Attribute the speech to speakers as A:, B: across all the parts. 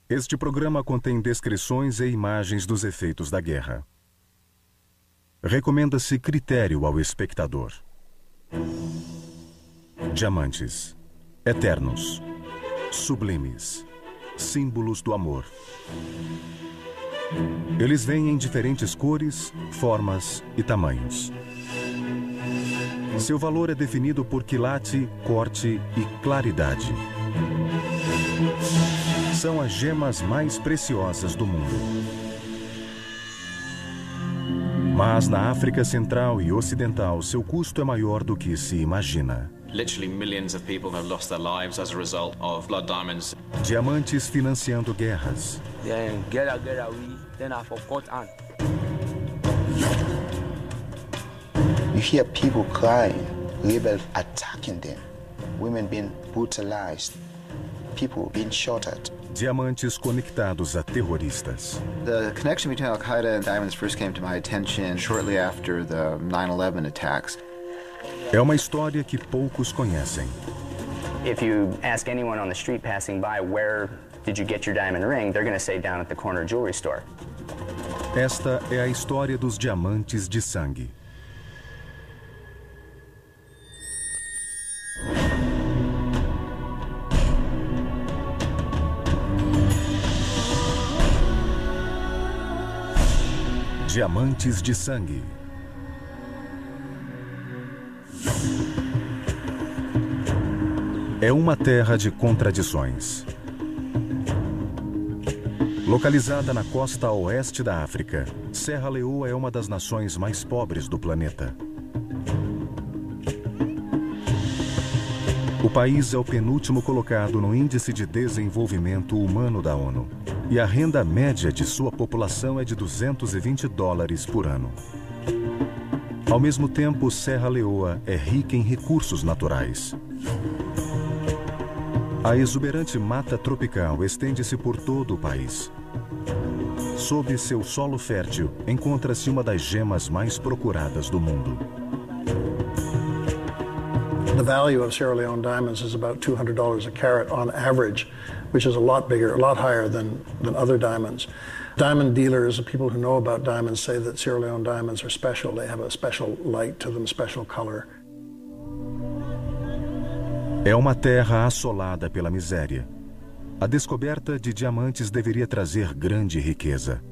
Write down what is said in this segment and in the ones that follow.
A: Este programa contém descrições e imagens dos efeitos da guerra. Recomenda-se critério ao espectador. Diamantes. Eternos. Sublimes. Símbolos do amor. Eles vêm em diferentes cores, formas e tamanhos. Seu valor é definido por quilate, corte e claridade. São as gemas mais preciosas do mundo. Mas na África Central e Ocidental, seu custo é maior do que se imagina.
B: Literally millions of people have lost their lives as a result of blood diamonds.
A: Diamantes financiando guerras.
C: You hear people crying, rebels attacking them, women being brutalized, people being shot at.
A: Diamantes conectados a terroristas.
D: The connection between Al-Qaeda and diamonds first came to my attention shortly after the 9/11 attacks.
A: É uma história que poucos conhecem.
E: If you ask anyone on the street passing by, where did you get your diamond ring? They're going to say down at the corner jewelry store.
A: Esta é a história dos diamantes de sangue. Diamantes de sangue. É uma terra de contradições. Localizada na costa oeste da África, Serra Leoa é uma das nações mais pobres do planeta. O país é o penúltimo colocado no Índice de Desenvolvimento Humano da ONU. E a renda média de sua população é de $220 por ano. Ao mesmo tempo, Serra Leoa é rica em recursos naturais. A exuberante mata tropical estende-se por todo o país. Sob seu solo fértil, encontra-se uma das gemas mais procuradas do mundo.
F: The value of Sierra Leone diamonds is about $200 a carat on average, which is a lot bigger, a lot higher than other diamonds. Diamond dealers, people who know about diamonds, say that Sierra Leone diamonds are special. They have a special light to them, special color.
A: É uma terra assolada pela miséria. A descoberta de diamantes deveria trazer grande riqueza.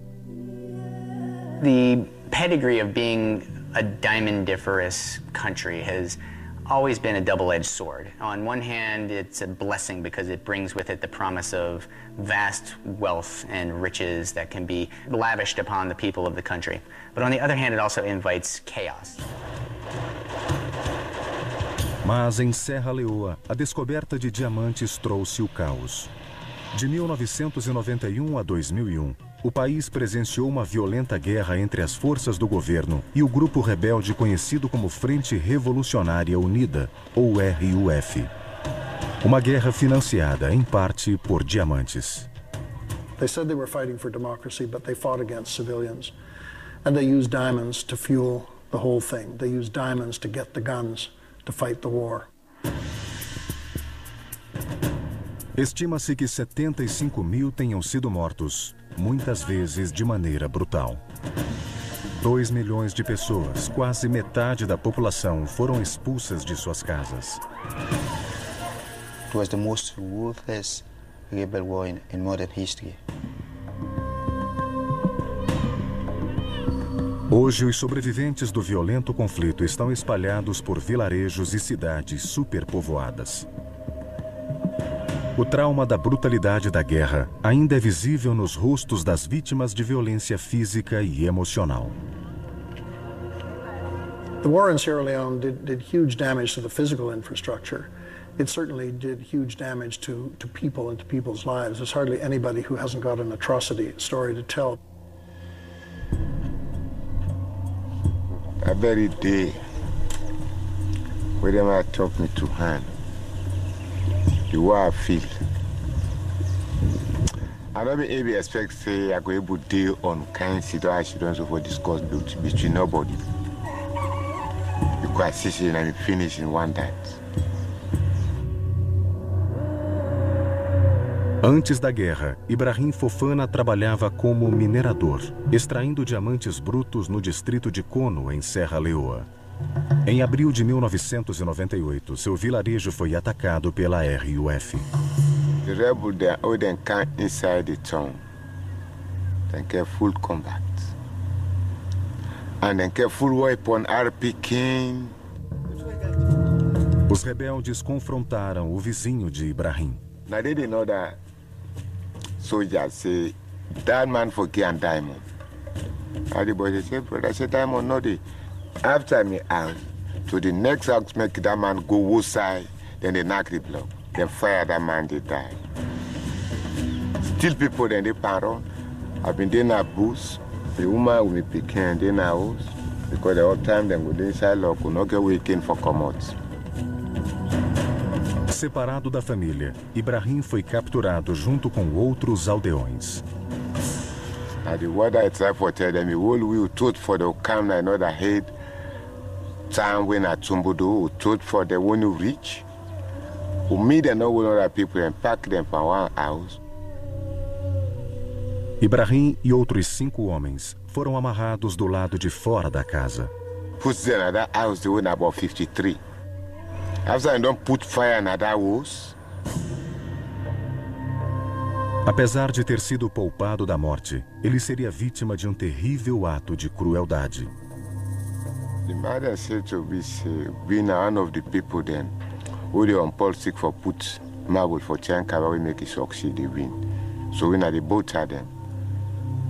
E: The pedigree of being a diamondiferous country has always been a double-edged sword. On one hand, it's a blessing because it brings with it the promise of vast wealth and riches that can be lavished upon the people of the country. But on the other hand, it also invites chaos.
A: Mas em Serra Leoa, a descoberta de diamantes trouxe o caos. De 1991 a 2001, o país presenciou uma violenta guerra entre as forças do governo e o grupo rebelde conhecido como Frente Revolucionária Unida, ou RUF. Uma guerra financiada, em parte, por diamantes.
F: They said they were fighting for democracy, but they fought against civilians. And they used diamonds to fuel the whole thing. They used diamonds to get the guns to fight the war.
A: Estima-se que 75 mil tenham sido mortos, muitas vezes de maneira brutal. 2 milhões de pessoas, quase metade da população, foram expulsas de suas casas.
C: It was the most ruthless rebel war in modern history.
A: Hoje, os sobreviventes do violento conflito estão espalhados por vilarejos e cidades superpovoadas. O trauma da brutalidade da guerra ainda é visível nos rostos das vítimas de violência física e emocional.
F: The war in Sierra Leone did huge damage to the physical infrastructure. It certainly did huge damage to people and to people's lives. There's hardly anybody who hasn't got an atrocity story to tell.
G: That very day, whenever took me to hand, the way I feel. I don't maybe expect say I go able to deal on kind situations for discuss between nobody. Because sitting and finish in one night.
A: Antes da guerra, Ibrahim Fofana trabalhava como minerador, extraindo diamantes brutos no distrito de Kono, em Serra Leoa. Em abril de 1998, seu vilarejo foi atacado pela RUF.
G: The rebels they come inside the town. They get full combat. And they get full weapon picking.
A: Os rebeldes confrontaram o vizinho de Ibrahim.
G: Now they didn't know that soldiers say that man for key and diamond. And the boy say, brother, say diamond no dey. After me out to the next house, make that man go one side, then they knock the block. Then fire that man, they die. Still people then they parent. I've been there in a booth. The woman will be picking in a house because the whole time they go inside lock, will not get weekend for commodities.
A: Separado da família, Ibrahim foi capturado junto com outros aldeões.
G: And the word I try for tell them, all we told for the come like another head town when at Tumbudu, we told for the one who reach, who meet and know other people and pack them for one house.
A: Ibrahim e outros 5 homens foram amarrados do lado de fora da casa.
G: Put them in that house, they were about 53. After I don't put fire in that house.
A: Apesar de ter sido poupado da morte, ele seria vítima de um terrível ato de crueldade.
G: The mother said to be being one of the people then, who they on politics for put marble for Tiankaba, we make it succeed, they win. So we are the both of them.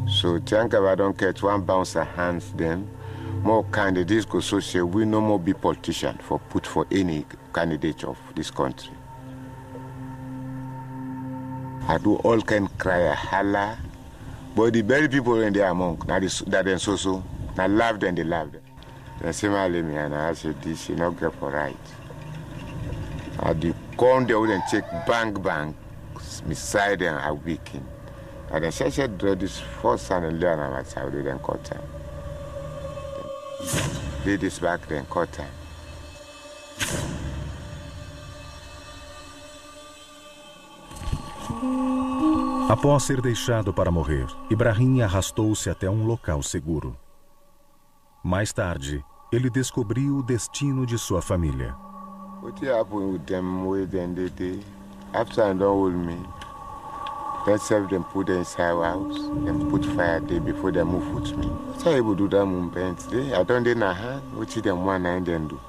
G: So Tiankaba don't get one bounce of hands then. More candidates go so say we no more be politician for put for any candidate of this country. I do all kind cry, holla, but the very people in there among that then so I love them, they love them. Then say my me and I said this you not get for right. I do come there and check bang beside them I weekend. And then she said this first son and learn about Saudi then cut time. Did this back then cut time.
A: Após ser deixado para morrer, Ibrahim arrastou-se até um local seguro. Mais tarde, ele descobriu o destino de sua família.
G: What happened with them way then they did? After I don't hold me, let's have them put them inside house, then put fire there before they move with me. What's I able to do that movement today? I don't in a hand, what them one and then do.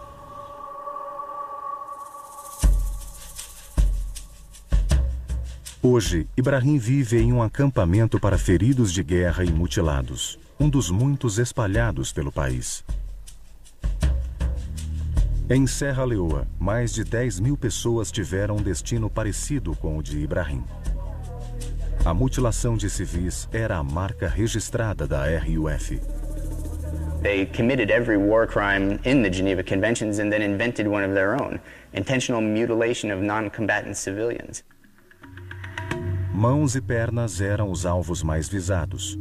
A: Hoje, Ibrahim vive em um acampamento para feridos de guerra e mutilados, um dos muitos espalhados pelo país. Em Serra Leoa, mais de 10.000 pessoas tiveram um destino parecido com o de Ibrahim. A mutilação de civis era a marca registrada da RUF.
E: They committed every war crime in the Geneva Conventions and then invented one of their own, intentional mutilation of non-combatant civilians.
A: Mãos e pernas eram os alvos mais visados.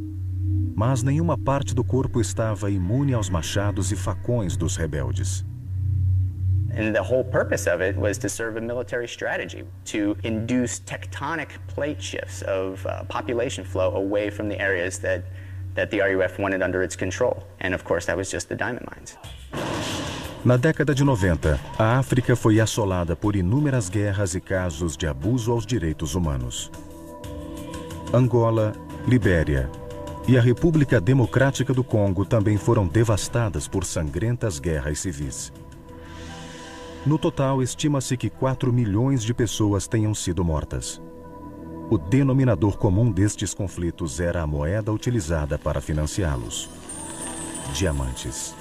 A: Mas nenhuma parte do corpo estava imune aos machados e facões dos rebeldes.
E: And the whole purpose of it was to serve a military strategy, to induce tectonic plate shifts of population flow away from the areas that the RUF wanted under its control. And of course that was just the diamond mines.
A: Na década de 90, a África foi assolada por inúmeras guerras e casos de abuso aos direitos humanos. Angola, Libéria e a República Democrática do Congo também foram devastadas por sangrentas guerras civis. No total, estima-se que 4 milhões de pessoas tenham sido mortas. O denominador comum destes conflitos era a moeda utilizada para financiá-los: diamantes.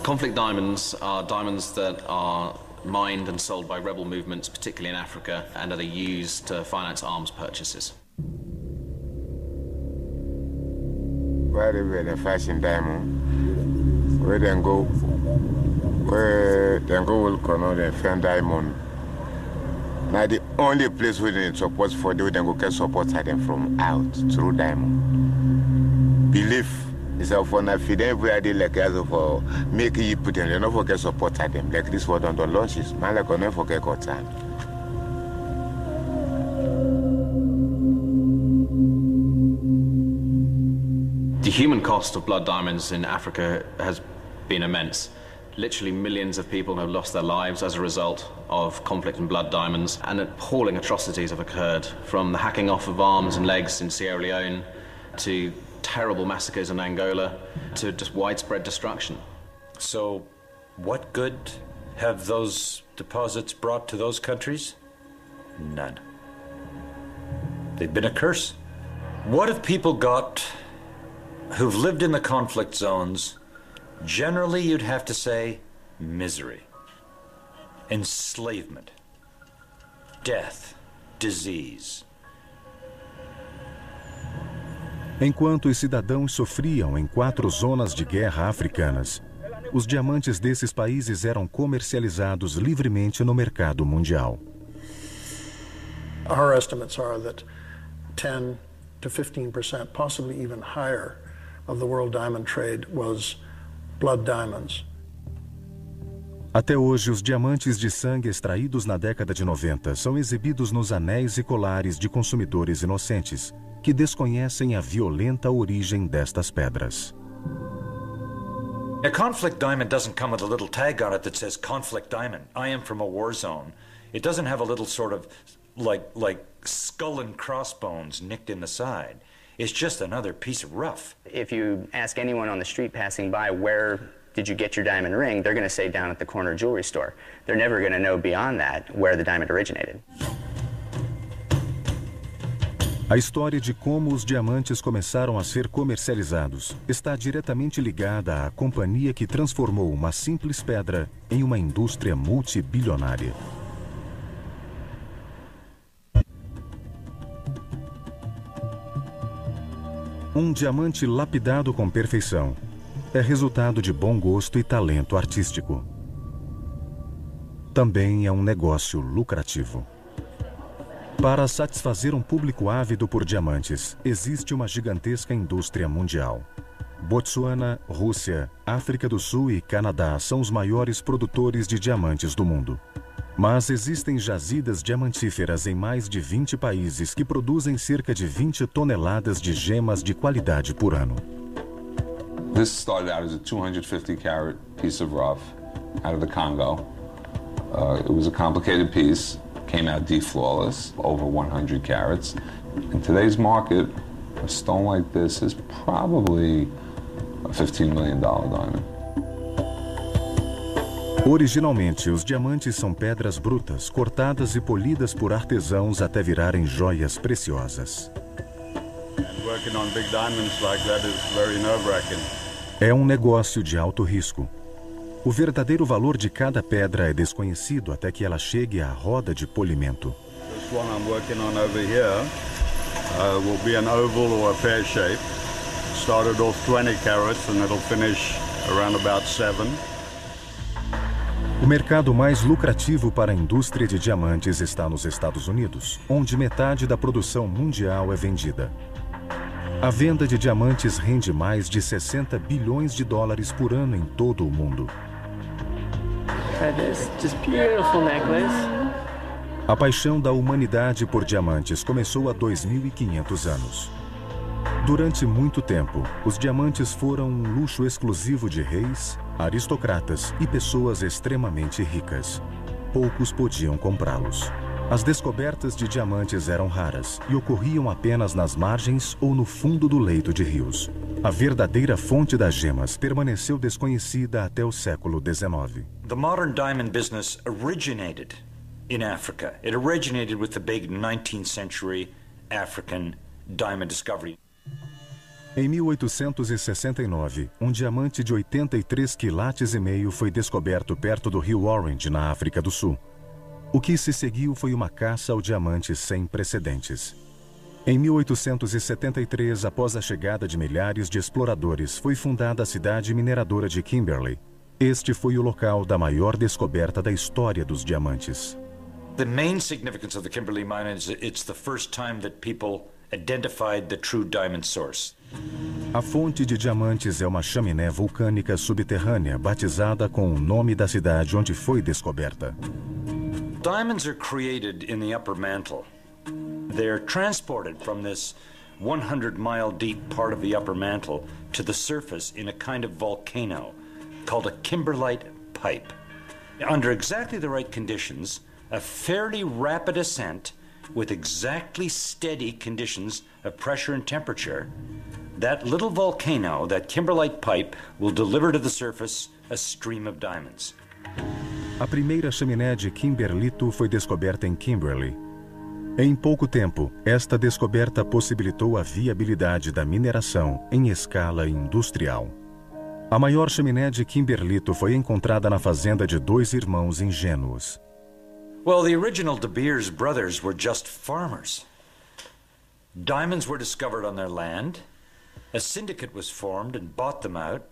B: Conflict diamonds are diamonds that are mined and sold by rebel movements, particularly in Africa, and are used to finance arms purchases.
G: Where the fashion diamond, where they go will connect the fan diamond. Now the only place where they support for them, they go get support them from out through diamond. Belief is a for feed them everybody like as for make you put them, they don't forget support them. Like this word on the launches, man like never forget got time.
B: The human cost of blood diamonds in Africa has been immense. Literally millions of people have lost their lives as a result of conflict in blood diamonds, and appalling atrocities have occurred, from the hacking off of arms and legs in Sierra Leone to terrible massacres in Angola to just widespread destruction.
H: So what good have those deposits brought to those countries? None. They've been a curse. What have people got who've lived in the conflict zones? Generally, you'd have to say misery, enslavement, death, disease.
A: Enquanto os cidadãos sofriam em 4 zonas de guerra africanas, os diamantes desses países eram comercializados livremente no mercado mundial.
F: Our estimates are that 10 to 15%, possibly even higher, of the world diamond trade was blood diamonds.
A: Até hoje, os diamantes de sangue extraídos na década de 90 são exibidos nos anéis e colares de consumidores inocentes, que desconhecem a violenta origem destas pedras.
H: A conflict diamond doesn't come with a little tag on it that says conflict diamond. I am from a war zone. It doesn't have a little sort of like skull and crossbones nicked in the side. It's just another piece of rough.
E: If you ask anyone on the street passing by, where did you get your diamond ring? They're going to say down at the corner jewelry store. They're never going to know beyond that where the diamond originated.
A: A história de como os diamantes começaram a ser comercializados está diretamente ligada à companhia que transformou uma simples pedra em uma indústria multibilionária. Um diamante lapidado com perfeição é resultado de bom gosto e talento artístico. Também é um negócio lucrativo. Para satisfazer um público ávido por diamantes, existe uma gigantesca indústria mundial. Botsuana, Rússia, África do Sul e Canadá são os maiores produtores de diamantes do mundo. Mas existem jazidas diamantíferas em mais de 20 países que produzem cerca de 20 toneladas de gemas de qualidade por ano.
I: This started out as a 250 carat piece of rough out of the Congo. It was a complicated piece. Came out D-flawless, over 100 carats. In today's market, a stone like this is probably a $15 million diamond.
A: Originalmente, os diamantes são pedras brutas, cortadas e polidas por artesãos até virarem joias preciosas.
J: Working on big diamonds like that is very nerve-wracking.
A: É um negócio de alto risco. O verdadeiro valor de cada pedra é desconhecido até que ela chegue à roda de polimento.
J: This one I'm working on over here will be an oval or a pear shape. Started off 20 carats and it'll finish around about 7.
A: O mercado mais lucrativo para a indústria de diamantes está nos Estados Unidos, onde metade da produção mundial é vendida. A venda de diamantes rende mais de 60 bilhões de dólares por ano em todo o mundo. A paixão da humanidade por diamantes começou há 2.500 anos. Durante muito tempo, os diamantes foram um luxo exclusivo de reis, aristocratas e pessoas extremamente ricas. Poucos podiam comprá-los. As descobertas de diamantes eram raras e ocorriam apenas nas margens ou no fundo do leito de rios. A verdadeira fonte das gemas permaneceu desconhecida até o século XIX.
H: The modern diamond business originated in Africa. It originated with the big 19th century African diamond discovery.
A: Em 1869, um diamante de 83,5 quilates foi descoberto perto do rio Orange, na África do Sul. O que se seguiu foi uma caça ao diamante sem precedentes. Em 1873, após a chegada de milhares de exploradores, foi fundada a cidade mineradora de Kimberley. Este foi o local da maior descoberta da história dos diamantes.
H: The main significance of the Kimberley mine is it's the first time that people identified the true diamond source.
A: A fonte de diamantes é uma chaminé vulcânica subterrânea batizada com o nome da cidade onde foi descoberta.
H: Diamonds are created in the upper mantle. They're transported from this 100-mile-deep part of the upper mantle to the surface in a kind of volcano called a kimberlite pipe. Under exactly the right conditions, a fairly rapid ascent with exactly steady conditions of pressure and temperature, that little volcano, that kimberlite pipe, will deliver to the surface a stream of diamonds.
A: A primeira chaminé de kimberlito foi descoberta em Kimberley. Em pouco tempo, esta descoberta possibilitou a viabilidade da mineração em escala industrial. A maior chaminé de kimberlito foi encontrada na fazenda de dois irmãos ingênuos.
H: Well, the original De Beers brothers were just farmers. Diamonds were discovered on their land. A syndicate was formed and bought them out.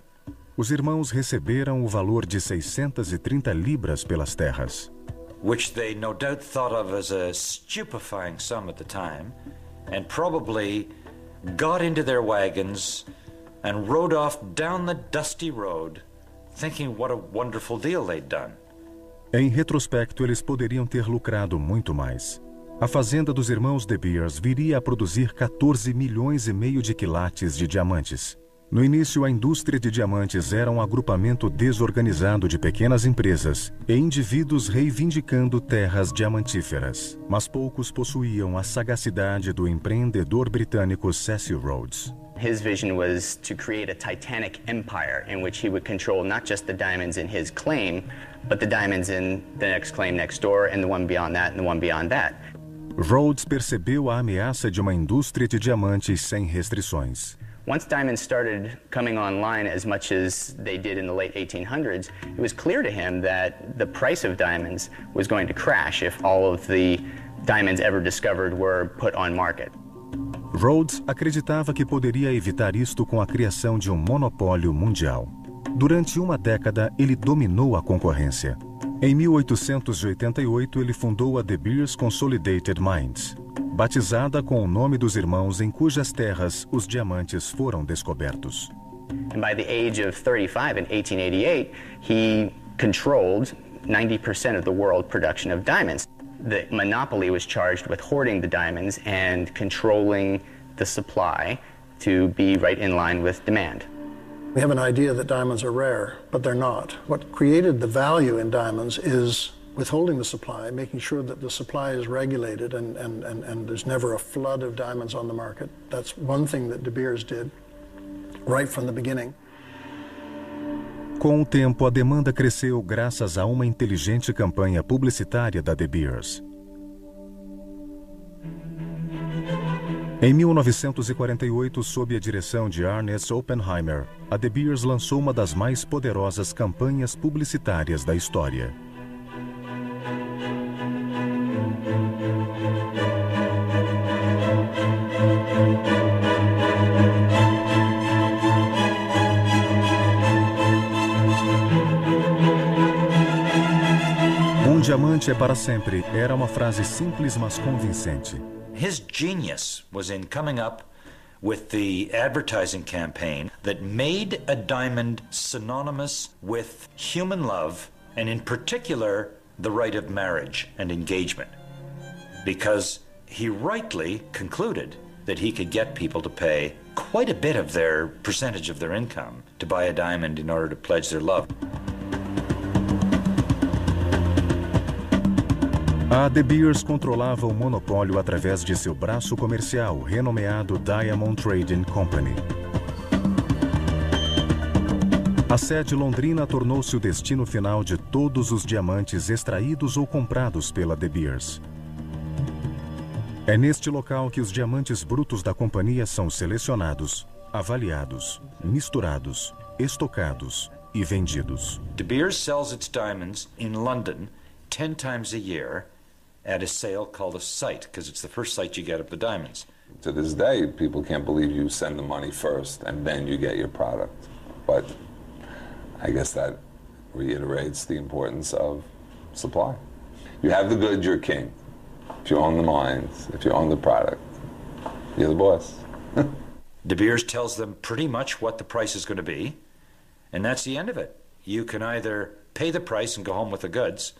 A: Os irmãos receberam o valor de 630 libras pelas terras,
H: which they no doubt thought of as a stupefying sum at the time, and probably got into their wagons and rode off down the dusty road, thinking what a wonderful deal they'd done.
A: Em retrospecto, eles poderiam ter lucrado muito mais. A fazenda dos irmãos De Beers viria a produzir 14 milhões e meio de quilates de diamantes. No início, a indústria de diamantes era um agrupamento desorganizado de pequenas empresas e indivíduos reivindicando terras diamantíferas. Mas poucos possuíam a sagacidade do empreendedor britânico Cecil Rhodes.
E: His vision was to create a titanic empire in which he would control not just the diamonds in his claim, but the diamonds in the next claim next door, and the one beyond that, and the one beyond that.
A: Rhodes percebeu a ameaça de uma indústria de diamantes sem restrições.
E: Once diamonds started coming online as much as they did in the late 1800s, it was clear to him that the price of diamonds was going to crash if all of the diamonds ever discovered were put on market.
A: Rhodes acreditava que poderia evitar isto com a criação de um monopólio mundial. Durante uma década, ele dominou a concorrência. Em 1888, ele fundou a De Beers Consolidated Mines, batizada com o nome dos irmãos em cujas terras os diamantes foram descobertos.
E: And by the age of 35 in 1888, he controlled 90% of the world production of diamonds. The monopoly was charged with hoarding the diamonds and controlling the supply to be right in line with demand.
F: We have an idea that diamonds are rare, but they're not. What created the value in diamonds is withholding the supply, making sure that the supply is regulated and there's never a flood of diamonds on the market. That's one thing that De Beers did right from the beginning.
A: Com o tempo, a demanda cresceu graças a uma inteligente campanha publicitária da De Beers. Em 1948, sob a direção de Ernest Oppenheimer, a De Beers lançou uma das mais poderosas campanhas publicitárias da história. Diamante é para sempre era uma frase simples, mas convincente.
H: His genius was in coming up with the advertising campaign that made a diamond synonymous with human love, and in particular, the right of marriage and engagement. Because he rightly concluded that he could get people to pay quite a bit of their percentage of their income to buy a diamond in order to pledge their love.
A: A De Beers controlava o monopólio através de seu braço comercial, renomeado Diamond Trading Company. A sede londrina tornou-se o destino final de todos os diamantes extraídos ou comprados pela De Beers. É neste local que os diamantes brutos da companhia são selecionados, avaliados, misturados, estocados e vendidos.
H: De Beers sells its diamonds in London 10 times a year at a sale called a site, because it's the first site you get of the diamonds.
I: To this day, people can't believe you send the money first and then you get your product. But I guess that reiterates the importance of supply. You have the goods, you're king. If you own the mines, if you own the product, you're the boss.
H: De Beers tells them pretty much what the price is going to be, and that's the end of it. You can either pay the price and go home with the goods,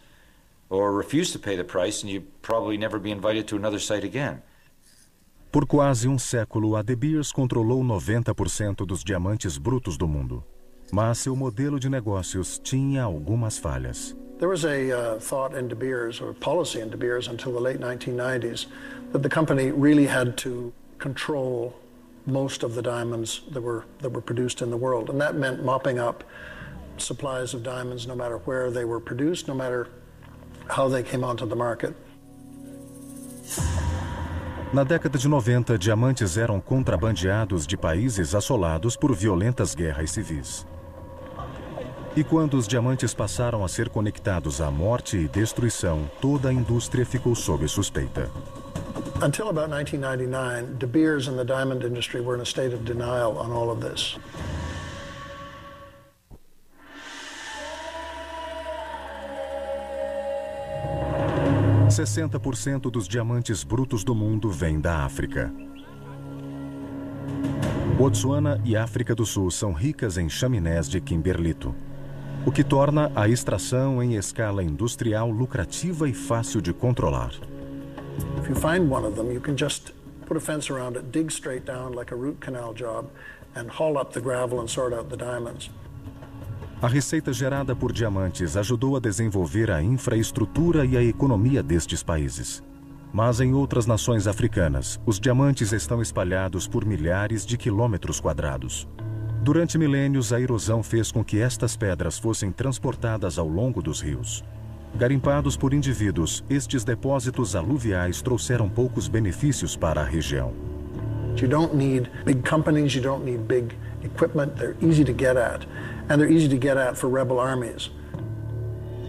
H: or refuse to pay the price and you'd probably never be invited to another site again.
A: Por quase um século, a De Beers controlou 90% dos diamantes brutos do mundo. Mas seu modelo de negócios tinha algumas falhas.
F: There was a thought in De Beers, or policy in De Beers until the late 1990s, that the company really had to control most of the diamonds that were produced in the world. And that meant mopping up supplies of diamonds no matter where they were produced, no matter how they came onto the market.
A: Na década de 90, diamantes eram contrabandeados de países assolados por violentas guerras civis. E quando os diamantes passaram a ser conectados à morte e destruição, toda a indústria ficou sob suspeita.
F: Until about 1999, De Beers and the diamond industry were in a state of denial on all of this.
A: – 60% dos diamantes brutos do mundo vêm da África. Botsuana e África do Sul são ricas em chaminés de kimberlito, o que torna a extração em escala industrial lucrativa e fácil de controlar.
F: If you find one of them, you can just put a fence around it, dig straight down like a root canal job, and haul up the gravel and sort out the diamonds.
A: A receita gerada por diamantes ajudou a desenvolver a infraestrutura e a economia destes países. Mas em outras nações africanas, os diamantes estão espalhados por milhares de quilômetros quadrados. Durante milênios, a erosão fez com que estas pedras fossem transportadas ao longo dos rios. Garimpados por indivíduos, estes depósitos aluviais trouxeram poucos benefícios para a região.
F: You don't need big companies, you don't need big equipment, they're easy to get at, and they're easy to get at for rebel armies.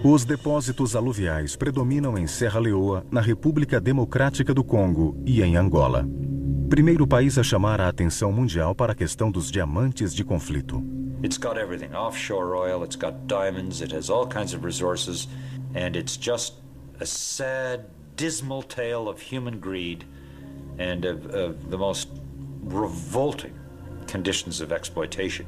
A: Os depósitos aluviais predominam em Serra Leoa, na República Democrática do Congo e em Angola. Primeiro país a chamar a atenção mundial para a questão dos diamantes de conflito.
H: It's got everything, offshore oil, it's got diamonds, it has all kinds of resources, and it's just a sad, dismal tale of human greed and of the most revolting conditions of exploitation.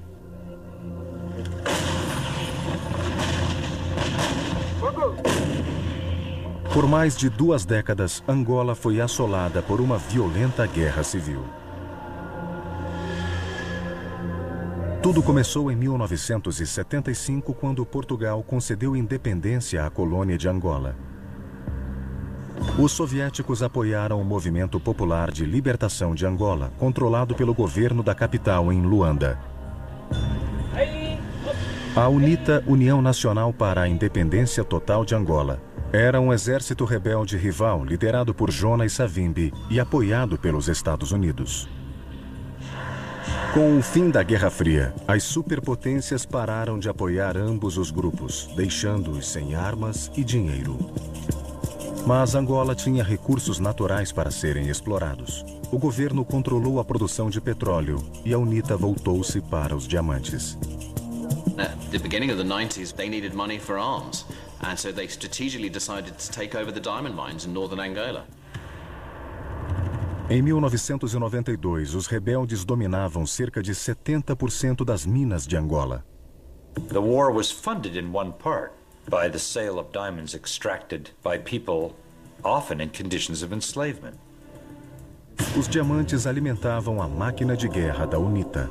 A: Por mais de 2 décadas, Angola foi assolada por uma violenta guerra civil. Tudo começou em 1975, quando Portugal concedeu independência à colônia de Angola. Os soviéticos apoiaram o movimento popular de libertação de Angola, controlado pelo governo da capital em Luanda. A UNITA, União Nacional para a Independência Total de Angola, era um exército rebelde rival liderado por Jonas Savimbi e apoiado pelos Estados Unidos. Com o fim da Guerra Fria, as superpotências pararam de apoiar ambos os grupos, deixando-os sem armas e dinheiro. Mas Angola tinha recursos naturais para serem explorados. O governo controlou a produção de petróleo e a UNITA voltou-se para os diamantes.
B: At the beginning of the 90s, they needed money for arms, and so they strategically decided to take over the diamond mines in northern Angola.
A: Em 1992, os rebeldes dominavam cerca de 70% das minas de Angola.
H: The war was funded in one part by the sale of diamonds extracted by people often in conditions of enslavement.
A: Os diamantes alimentavam a máquina de guerra da UNITA.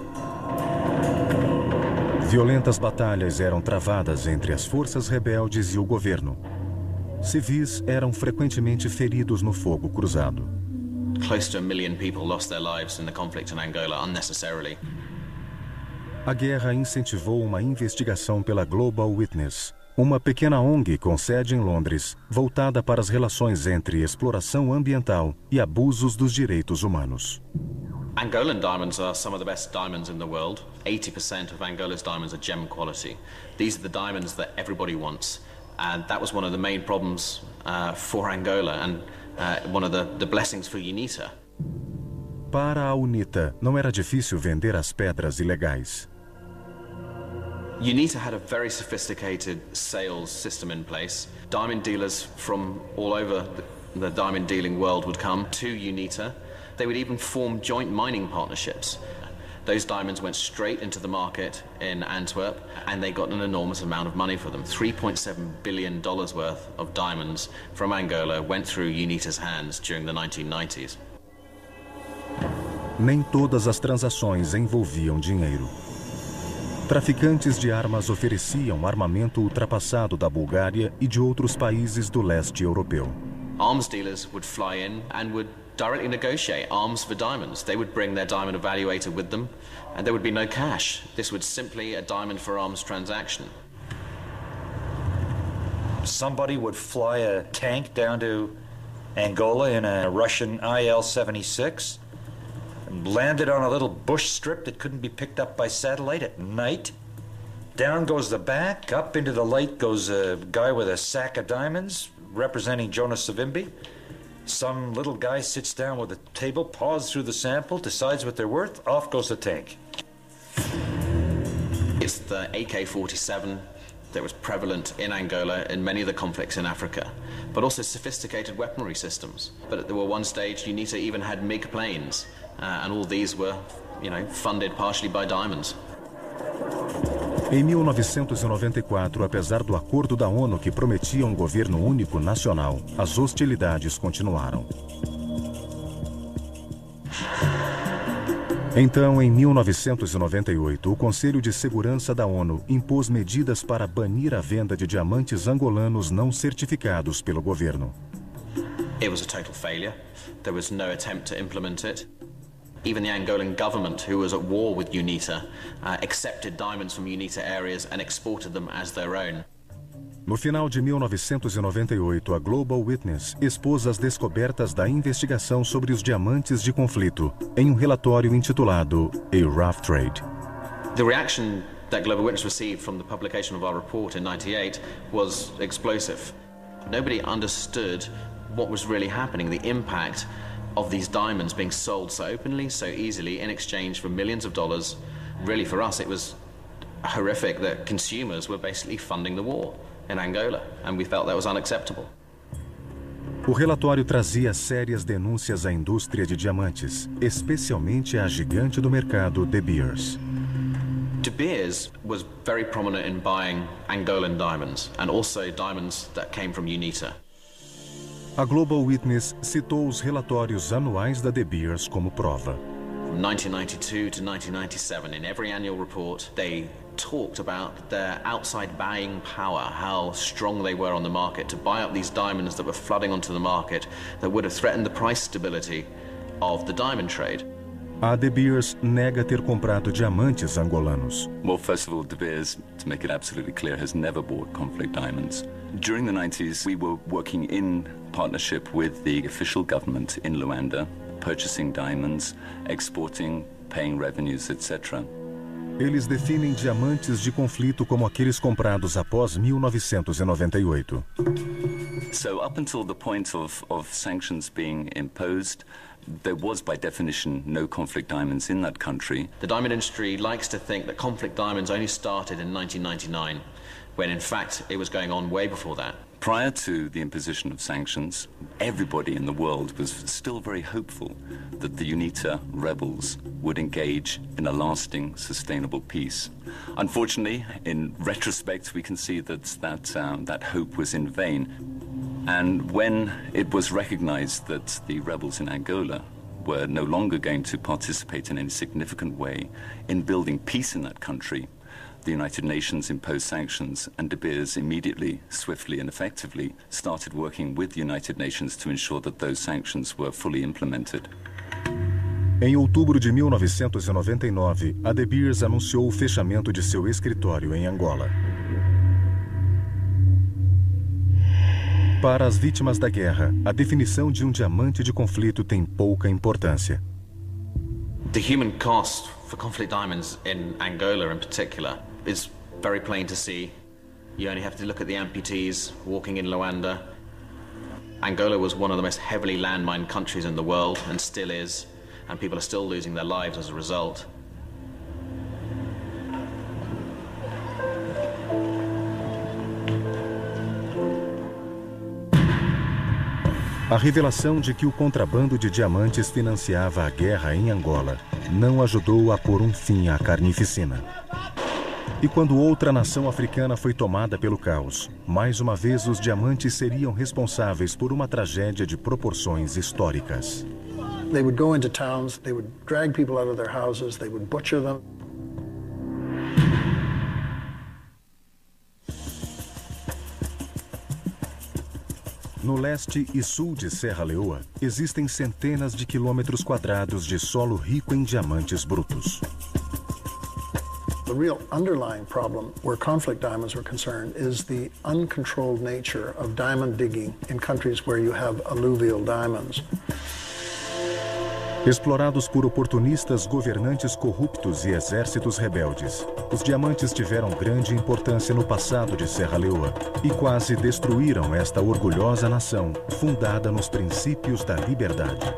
A: Violentas batalhas eram travadas entre as forças rebeldes e o governo. Civis eram frequentemente feridos no fogo cruzado.
B: Close to 1 million people lost their lives in the conflict in Angola unnecessarily.
A: A guerra incentivou uma investigação pela Global Witness, uma pequena ONG com sede em Londres, voltada para as relações entre exploração ambiental e abusos dos direitos humanos.
B: Angolan diamonds are some of the best diamonds in the world. 80% of Angola's diamonds are gem quality. These are the diamonds that everybody wants. And that was one of the main problems for Angola and one of the blessings for UNITA.
A: Para a UNITA, não era difícil vender as pedras ilegais.
B: UNITA had a very sophisticated sales system in place. Diamond dealers from all over the diamond dealing world would come to UNITA. They would even form joint mining partnerships. Those diamonds went straight into the market in Antwerp, and they got an enormous amount of money for them. $3.7 billion worth of diamonds from Angola went through UNITA's hands during the 1990s.
A: Nem todas as transações envolviam dinheiro. Traficantes de armas ofereciam armamento ultrapassado da Bulgária e de outros países do leste europeu.
B: Arms dealers would fly in and would directly negotiate arms for diamonds. They would bring their diamond evaluator with them, and there would be no cash. This was simply a diamond for arms transaction.
H: Somebody would fly a tank down to Angola in a Russian IL-76 and land it on a little bush strip that couldn't be picked up by satellite at night. Down goes the back, up into the light goes a guy with a sack of diamonds representing Jonas Savimbi. Some little guy sits down with a table, paws through the sample, decides what they're worth, off goes the tank.
B: It's the AK-47 that was prevalent in Angola in many of the conflicts in Africa, but also sophisticated weaponry systems. But there were one stage UNITA even had MiG planes, and all these were, funded partially by diamonds.
A: Em 1994, apesar do acordo da ONU que prometia um governo único nacional, as hostilidades continuaram. Então, em 1998, o Conselho de Segurança da ONU impôs medidas para banir a venda de diamantes angolanos não certificados pelo governo.
B: It was a total failure. There was no attempt to implement it. Even the Angolan government, who was at war with UNITA, accepted diamonds from UNITA areas and exported them as their own.
A: No final de 1998, a Global Witness expôs as descobertas da investigação sobre os diamantes de conflito em um relatório intitulado A Rough Trade.
B: The reaction that Global Witness received from the publication of our report in 98 was explosive. Nobody understood what was really happening, the impact of these diamonds being sold so openly, so easily, in exchange for millions of dollars. Really, for us, it was horrific that consumers were basically funding the war in Angola, and we felt that was unacceptable.
A: O relatório trazia sérias denúncias à indústria de diamantes, especialmente à gigante do mercado, De Beers.
B: De Beers was very prominent in buying Angolan diamonds, and also diamonds that came from UNITA.
A: A Global Witness citou os relatórios anuais da De Beers como prova.
B: From 1992 to 1997, in every annual report, they talked about their outside buying power, how strong they were on the market to buy up these diamonds that were flooding onto the market that would have threatened the price stability of the diamond trade.
A: A De Beers nega ter comprado diamantes angolanos.
K: Well, first of all, De Beers, to make it absolutely clear, has never bought conflict diamonds. During the 90s, we were working in partnership with the official government in Luanda, purchasing diamonds, exporting, paying revenues, etc.
A: Eles definem diamantes de conflito como aqueles comprados após 1998.
K: So up until the point of sanctions being imposed, there was, by definition, no conflict diamonds in that country.
B: The diamond industry likes to think that conflict diamonds only started in 1999, when in fact it was going on way before that.
K: Prior to the imposition of sanctions, everybody in the world was still very hopeful that the UNITA rebels would engage in a lasting, sustainable peace. Unfortunately, in retrospect, we can see that hope was in vain. And when it was recognized that the rebels in Angola were no longer going to participate in any significant way in building peace in that country, the United Nations imposed sanctions, and De Beers immediately, swiftly and effectively started working with the United Nations to ensure that those sanctions were fully implemented.
A: Em outubro de 1999, a De Beers anunciou o fechamento de seu escritório em Angola. Para as vítimas da guerra, a definição de um diamante de conflito tem pouca importância.
B: The human cost for conflict diamonds in Angola in particular is very plain to see. You only have to look at the amputees walking in Luanda. Angola was one of the most heavily landmined countries in the world and still is, and people are still losing their lives as a result.
A: A revelação de que o contrabando de diamantes financiava a guerra em Angola não ajudou a pôr um fim à carnificina. E quando outra nação africana foi tomada pelo caos, mais uma vez os diamantes seriam responsáveis por uma tragédia de proporções históricas.
F: They would go into towns, they would drag people out of their houses, they would butcher them.
A: No leste e sul de Serra Leoa, existem centenas de quilômetros quadrados de solo rico em diamantes brutos.
F: The real underlying problem where conflict diamonds were concerned is the uncontrolled nature of diamond digging in countries where you have alluvial diamonds.
A: Explorados por oportunistas, governantes corruptos e exércitos rebeldes, os diamantes tiveram grande importância no passado de Serra Leoa e quase destruíram esta orgulhosa nação, fundada nos princípios da liberdade.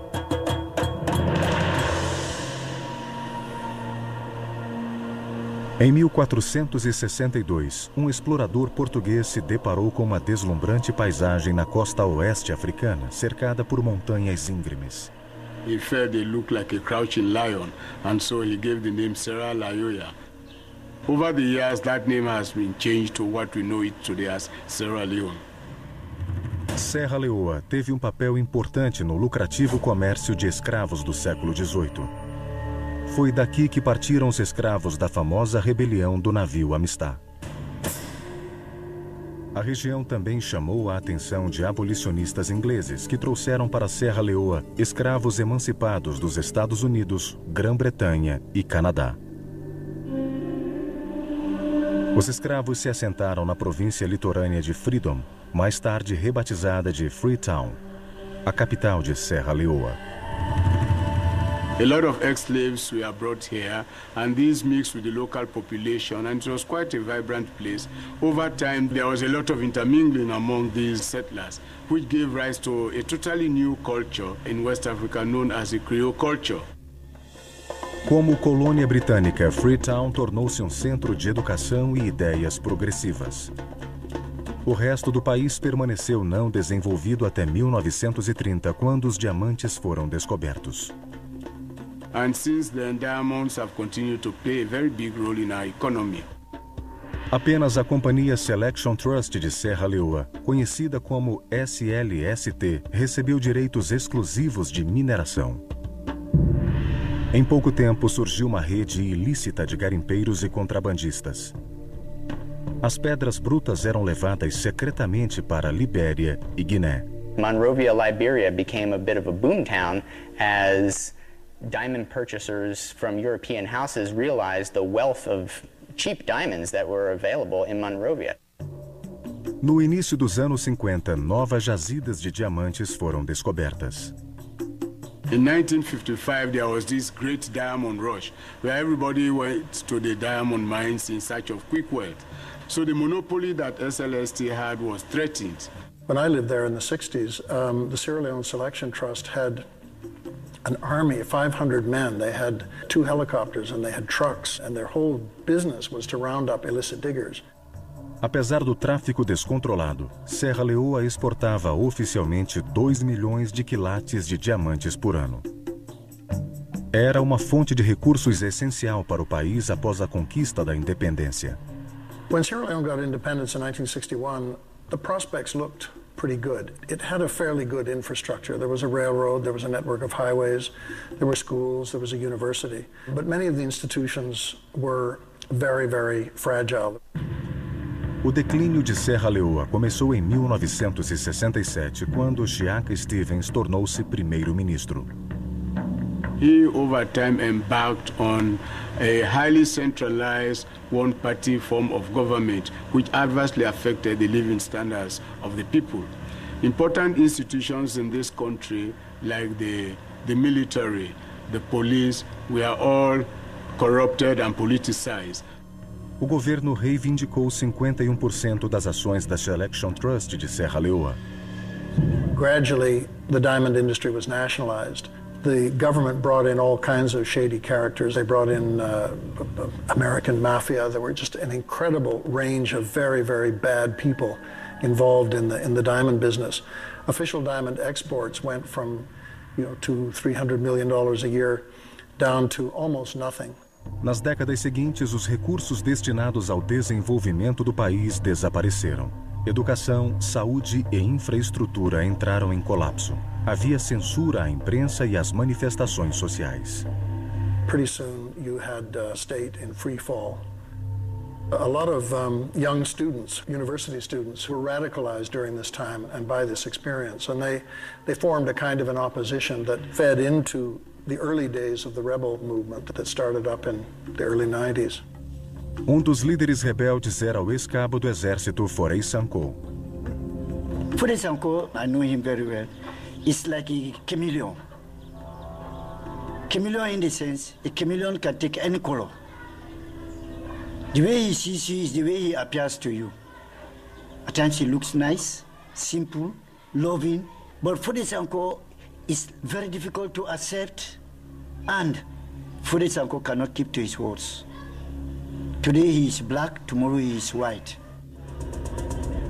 A: Em 1462, um explorador português se deparou com uma deslumbrante paisagem na costa oeste africana, cercada por montanhas íngremes.
L: He felt they looked like a crouching lion, and so he gave the name Serra Leoa. Over the years, that name has been changed to what we know it today as Sierra Leone.
A: Serra Leoa teve um papel importante no lucrativo comércio de escravos do século XVIII. Foi daqui que partiram os escravos da famosa rebelião do navio Amistad. A região também chamou a atenção de abolicionistas ingleses que trouxeram para Serra Leoa escravos emancipados dos Estados Unidos, Grã-Bretanha e Canadá. Os escravos se assentaram na província litorânea de Freedom, mais tarde rebatizada de Freetown, a capital de Serra Leoa.
L: A lot of ex-slaves were brought here, and these mixed with the local population, and it was quite a vibrant place. Over time, there was a lot of intermingling among these settlers, which gave rise to a totally new culture in West Africa known as the Creole culture.
A: Como colônia britânica, Freetown tornou-se um centro de educação e ideias progressivas. O resto do país permaneceu não desenvolvido até 1930, quando os diamantes foram descobertos.
L: And since then, diamonds have continued to play a very big role in our economy.
A: Apenas a Companhia Selection Trust de Serra Leoa, conhecida como SLST, recebeu direitos exclusivos de mineração. Em pouco tempo surgiu uma rede ilícita de garimpeiros e contrabandistas. As pedras brutas eram levadas secretamente para Libéria e Guiné.
E: Monrovia, Liberia became a bit of a boomtown as diamond purchasers from European houses realized the wealth of cheap diamonds that were available in Monrovia.
A: No início dos anos 50, novas jazidas de diamantes foram descobertas.
L: In 1955, there was this great diamond rush where everybody went to the diamond mines in search of quick wealth. So the monopoly that SLST had was threatened.
F: When I lived there in the 60s, the Sierra Leone Selection Trust had an army of 500 men. They had 2 helicopters and they had trucks, and their whole business was to round up illicit diggers.
A: Apesar do tráfico descontrolado, Serra Leoa exportava oficialmente 2 milhões de quilates de diamantes por ano. Era uma fonte de recursos essencial para o país após a conquista da independência.
F: When Sierra Leone got independence in 1961, the prospects looked pretty good. It had a fairly good infrastructure. There was a railroad, there was a network of highways, there were schools, there was a university. But many of the institutions were very, very fragile.
A: O declínio de Serra Leoa começou em 1967, quando Chiaka Stevens tornou-se primeiro-ministro.
L: He, over time, embarked on a highly centralized one-party form of government, which adversely affected the living standards of the people. Important institutions in this country, like the military, the police, were all corrupted and politicized.
A: O governo reivindicou 51% das ações da Selection Trust de Serra Leoa.
F: Gradually, the diamond industry was nationalized. The government brought in all kinds of shady characters. They brought in American mafia. There were just an incredible range of very, very bad people involved in the diamond business. Official diamond exports went from, $200 to $300 million a year down to almost nothing.
A: Nas décadas seguintes, os recursos destinados ao desenvolvimento do país desapareceram. Educação, saúde e infraestrutura entraram em colapso. Havia censura à imprensa e às manifestações sociais.
F: Pretty soon you had state in free fall. A lot of young students, university students, who were radicalized during this time and by this experience, and they formed a kind of an opposition that fed into the early days of the rebel movement that started up in the early 90s.
A: Dos líderes rebeldes era o ex-cabo do exército Foray Sankoh.
M: Foray Sankoh, I know him very well. It's like a chameleon. Chameleon in the sense, a chameleon can take any color. The way he sees you is the way he appears to you. At times he looks nice, simple, loving, but Foray Sankoh is very difficult to accept, and Foray Sankoh cannot keep to his words. Today he is black, tomorrow he is white.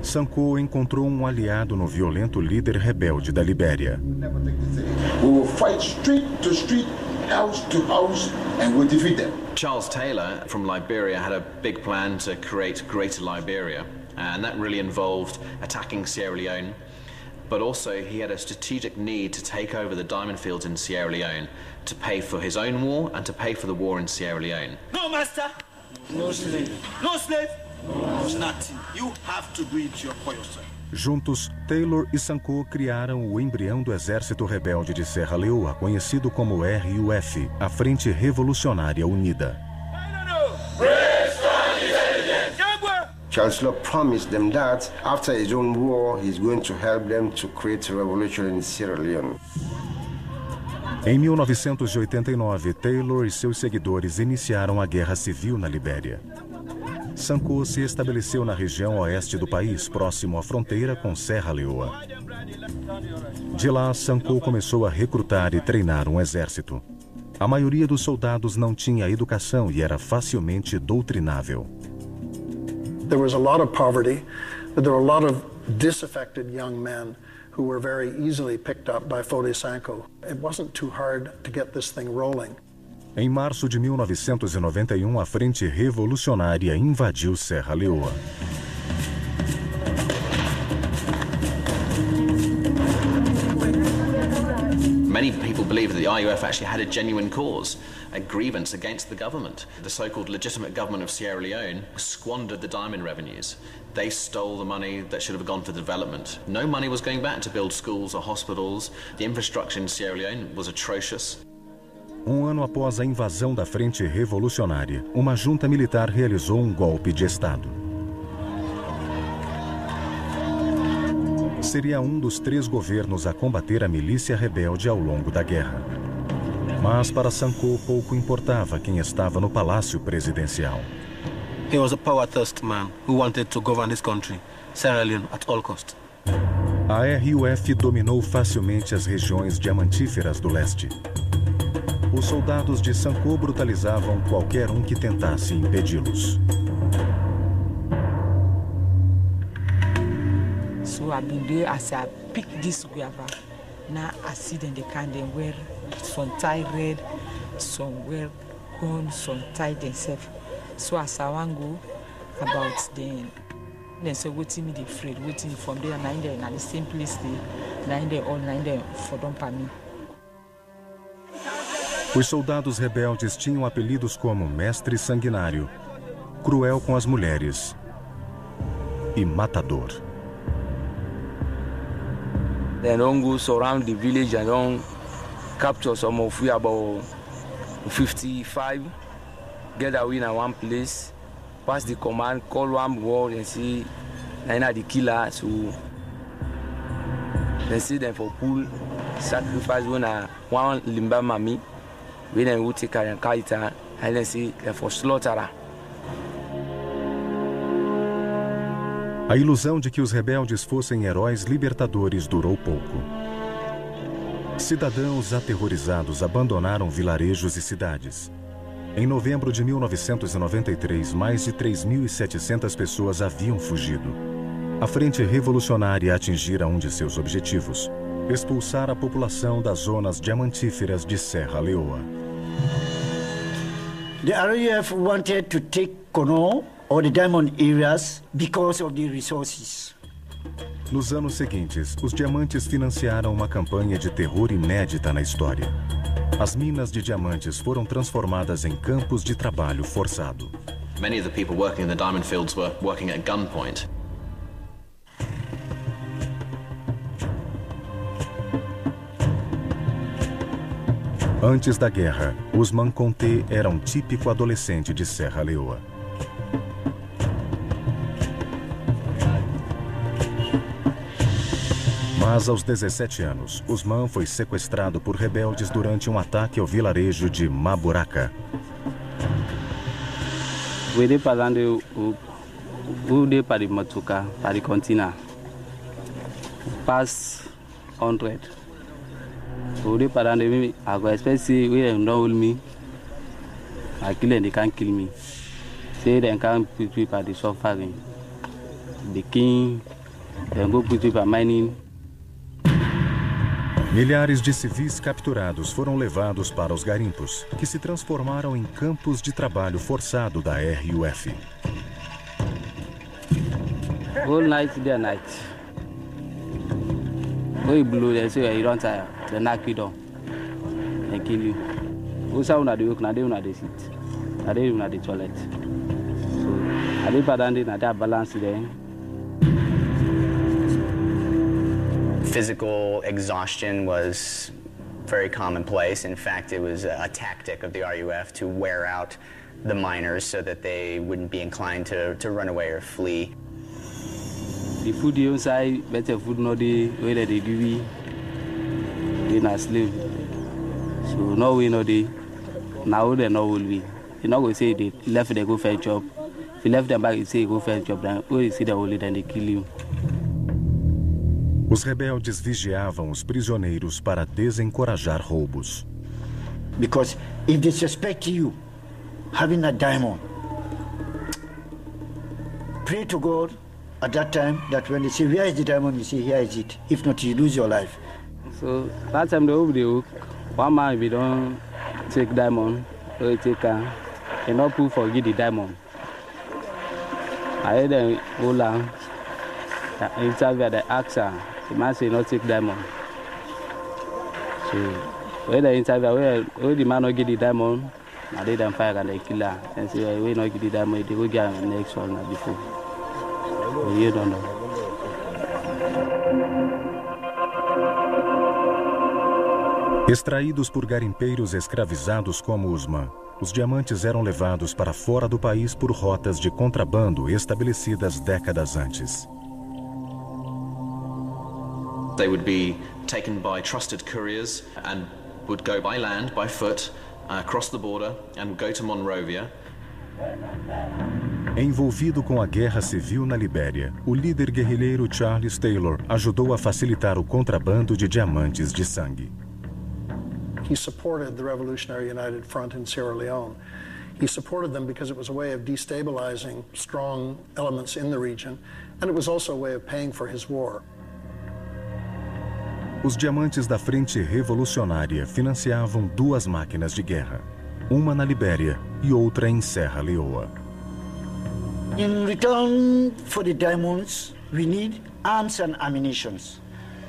A: Sankoh encontrou aliado no violento líder rebelde da Libéria.
N: We will fight street to street, house to house, and we'll defeat them.
B: Charles Taylor from Liberia had a big plan to create Greater Liberia, and that really involved attacking Sierra Leone, but also he had a strategic need to take over the diamond fields in Sierra Leone to pay for his own war and to pay for the war in Sierra Leone.
N: No master, no slave, no slave, no nothing. You have to do it for yourself.
A: Juntos, Taylor e Sankoh criaram o embrião do Exército Rebelde de Serra Leoa, conhecido como RUF, a Frente Revolucionária Unida.
G: Chancellor promised them that after his own war, he's going to help them to create a revolution in Sierra Leone.
A: Em 1989, Taylor e seus seguidores iniciaram a Guerra Civil na Libéria. Sankoh se estabeleceu na região oeste do país, próximo à fronteira com Serra Leoa. De lá, Sankoh começou a recrutar e treinar um exército. A maioria dos soldados não tinha educação e era facilmente doutrinável.
F: There was a lot of poverty, but there were a lot of disaffected young men who were very easily picked up by Foday Sankoh. It wasn't too hard to get this thing rolling.
A: Em março de 1991, a Frente Revolucionária invadiu Serra Leoa.
B: Many people believe that the RUF actually had a genuine cause, a grievance against the government. The so-called legitimate government of Sierra Leone squandered the diamond revenues. They stole the money that should have gone for development. No money was going back to build schools or hospitals. The infrastructure in Sierra Leone was atrocious.
A: Ano após a invasão da Frente Revolucionária, uma junta militar realizou um golpe de Estado. Seria dos 3 governos a combater a milícia rebelde ao longo da guerra. Mas para Sankoh pouco importava quem estava no palácio presidencial.
O: He was a power-thirsty man who wanted to govern his country, Sierra Leone, at all cost.
A: A RUF dominou facilmente as regiões diamantíferas do leste. Os soldados de Sankoh brutalizavam qualquer que tentasse impedi-los.
P: So I've been there as I pick this guava. Now I see them, they can wear some tie red, some wear gold, some tie themselves. So as I want go about them, then say waiting me the afraid, waiting from there, 9 there, and the same place they 9 there, all 9 there for them for me.
A: Os soldados rebeldes tinham apelidos como Mestre Sanguinário, Cruel com as Mulheres e Matador.
O: They don't go surround the village and don't capture some of we about 55, get away in one place, pass the command, call one word and see the killer, so they see them for pool, sacrifice when one limba mami. We then will take and kite and then see for slaughter.
A: A ilusão de que os rebeldes fossem heróis libertadores durou pouco. Cidadãos aterrorizados abandonaram vilarejos e cidades. Em novembro de 1993, mais de 3.700 pessoas haviam fugido. A Frente Revolucionária atingira de seus objetivos: expulsar a população das zonas diamantíferas de Serra Leoa.
M: The RUF wanted to take Kono or the diamond areas because of the resources.
A: Nos anos seguintes, os diamantes financiaram uma campanha de terror inédita na história. As minas de diamantes foram transformadas em campos de trabalho forçado.
B: Many of the people working in the diamond fields were working at gunpoint.
A: Antes da guerra, Ousmane Conté era um típico adolescente de Serra Leoa. Mas aos 17 anos, Ousmane foi sequestrado por rebeldes durante um ataque ao vilarejo de Maburaka.
Q: Vede parando o de para Matuka, para Contina. Pass 100. Vede parando me, I go expect say we don't know me. I kill and they can't kill me. Say they can't put people at the suffering. The king, they go put people mining.
A: Milhares de civis capturados foram levados para os garimpos, que se transformaram em campos de trabalho forçado da RUF.
Q: All night, day and night. When blue, they say you don't tire. They knock you down and kill you. Also, una the work, na dey una dey sit, na dey una the toilet. So, I dey padandi na that balance there.
E: Physical exhaustion was very commonplace. In fact, it was a tactic of the RUF to wear out the miners so that they wouldn't be inclined to run away or flee.
Q: The food inside, better food no dey, where they give you, they not slave. So no way no dey, now they no will be. You not go say they left they go for a job. If you left them back, you say go for a job, then when you see the only then they kill you.
A: Os rebeldes vigiavam os prisioneiros para desencorajar roubos.
M: Because if they suspect you having a diamond, pray to God at that time that when they say, where is the diamond, you say, here is it. If not, you lose your life.
Q: So that time they over the hook, one man if you don't take diamond, or you take and not put for you the diamond. I heard them hold on, interview the actor. The man say not take diamond. So when the interview, where the man not get the diamond, I did them fire and they kill her. And say we not get the diamond, they go get the next one before. But you don't know.
A: Extraídos por garimpeiros escravizados como Ousmane, os diamantes eram levados para fora do país por rotas de contrabando estabelecidas décadas antes.
B: They would be taken by trusted couriers and would go by land, by foot, across the border and would go to Monrovia.
A: Envolvido com a guerra civil na Libéria, o líder guerrilheiro Charles Taylor ajudou a facilitar o contrabando de diamantes de sangue.
F: He supported the Revolutionary United Front in Sierra Leone. He supported them because it was a way of destabilizing strong elements in the region, and it was also a way of paying for his war.
A: Os diamantes da Frente Revolucionária financiavam duas máquinas de guerra, uma na Libéria e outra em Serra Leoa.
M: In return for the diamonds, we need arms and ammunition.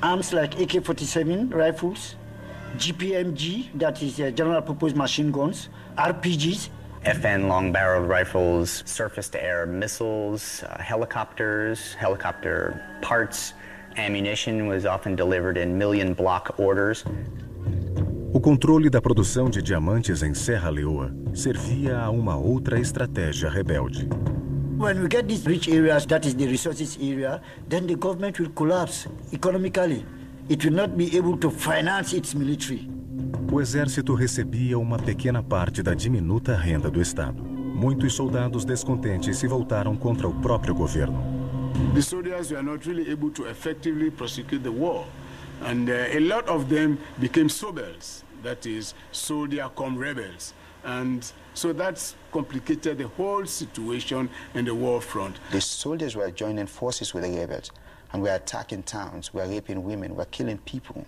M: Arms like AK-47 rifles, GPMG, that is general purpose machine guns, RPGs.
E: FN long-barreled rifles, surface-to-air missiles, helicopters, helicopter parts. Ammunition was often delivered in million-block orders.
A: O controle da produção de diamantes em Serra Leoa servia a uma outra estratégia rebelde.
M: When we get these rich areas, that is the resources area, then the government will collapse economically. It will not be able to finance its military.
A: O exército recebia uma pequena parte da diminuta renda do Estado. Muitos soldados descontentes se voltaram contra o próprio governo.
L: The soldiers were not really able to effectively prosecute the war. And a lot of them became sobels, that is, soldier come rebels. And so that's complicated the whole situation in the war front.
C: The soldiers were joining forces with the rebels, and were attacking towns, were raping women, were killing people.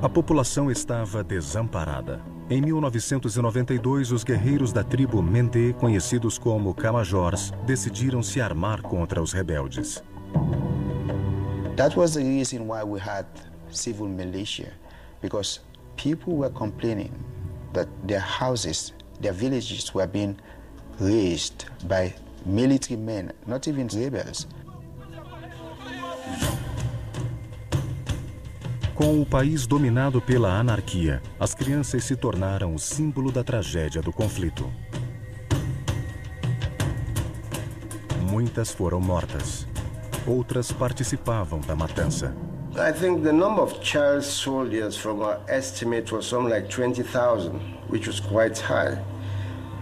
A: A população estava desamparada. Em 1992, os guerreiros da tribo Mende, conhecidos como Camajors, decidiram se armar contra os rebeldes.
C: That was the reason why we had civil militia, because people were complaining that their houses, their villages were being razed by military men, not even rebels.
A: Com o país dominado pela anarquia, as crianças se tornaram o símbolo da tragédia do conflito. Muitas foram mortas. Outras participavam da matança.
R: I think the number of child soldiers from our estimate was something like 20,000, which was quite high.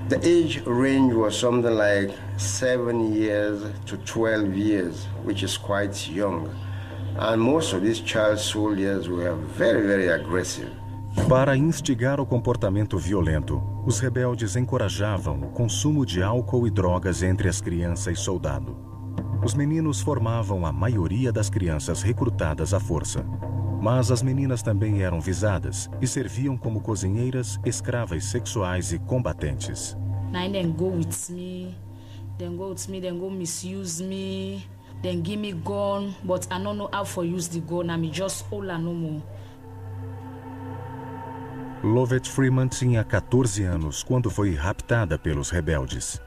R: The age range was something like 7 years to 12 years, which is quite young. And most of these child soldiers were very, very aggressive.
A: Para instigar o comportamento violento, os rebeldes encorajavam o consumo de álcool e drogas entre as crianças e soldado. Os meninos formavam a maioria das crianças recrutadas à força. Mas as meninas também eram visadas e serviam como cozinheiras, escravas sexuais e combatentes.
S: Then go with me, then go misuse me. Then give me gun, but I don't know how to use the gun. I'm just all I no more.
A: Lovett Freeman tinha 14 anos quando foi raptada pelos rebeldes.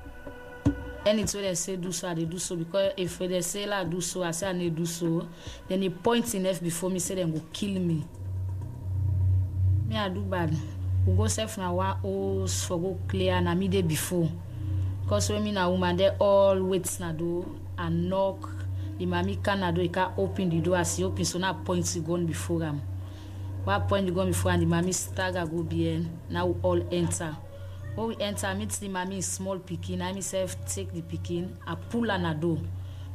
S: Anything they say do so, I do so, because if they say I do so, I say I need do so. Then they point in F before me, say they go kill me. Me I do bad. We go self na one house for go clear na me day before. Because when me na woman, they all wait na do and knock. The mommy can do, he can open the door as he open, so now point the gun before him. What point the gun before and the mommy stagger go behind. Now we all enter. When we enter, meet the mommy small pikin. I myself take the pikin, I pull on a door.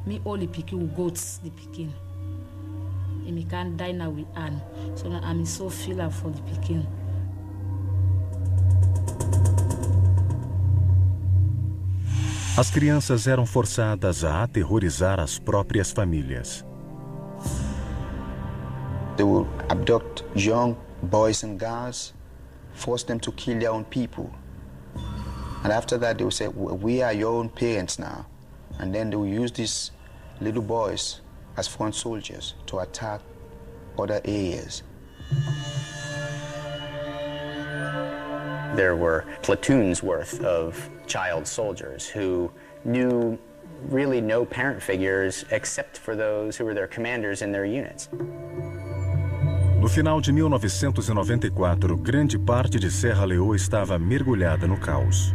S: Me all the pikin will go to the pikin. And me can't die now with Anne. So now I'm so feel for the pikin.
A: As crianças eram forçadas a aterrorizar as próprias famílias.
C: They would abduct young boys and girls, force them to kill their own people. And after that, they would say, we are your own parents now. And then they would use these little boys as front soldiers to attack other areas.
E: There were platoons worth of child soldiers who knew really no parent figures except for those who were their commanders in their units.
A: No final de 1994, grande parte de Serra Leoa estava mergulhada no caos.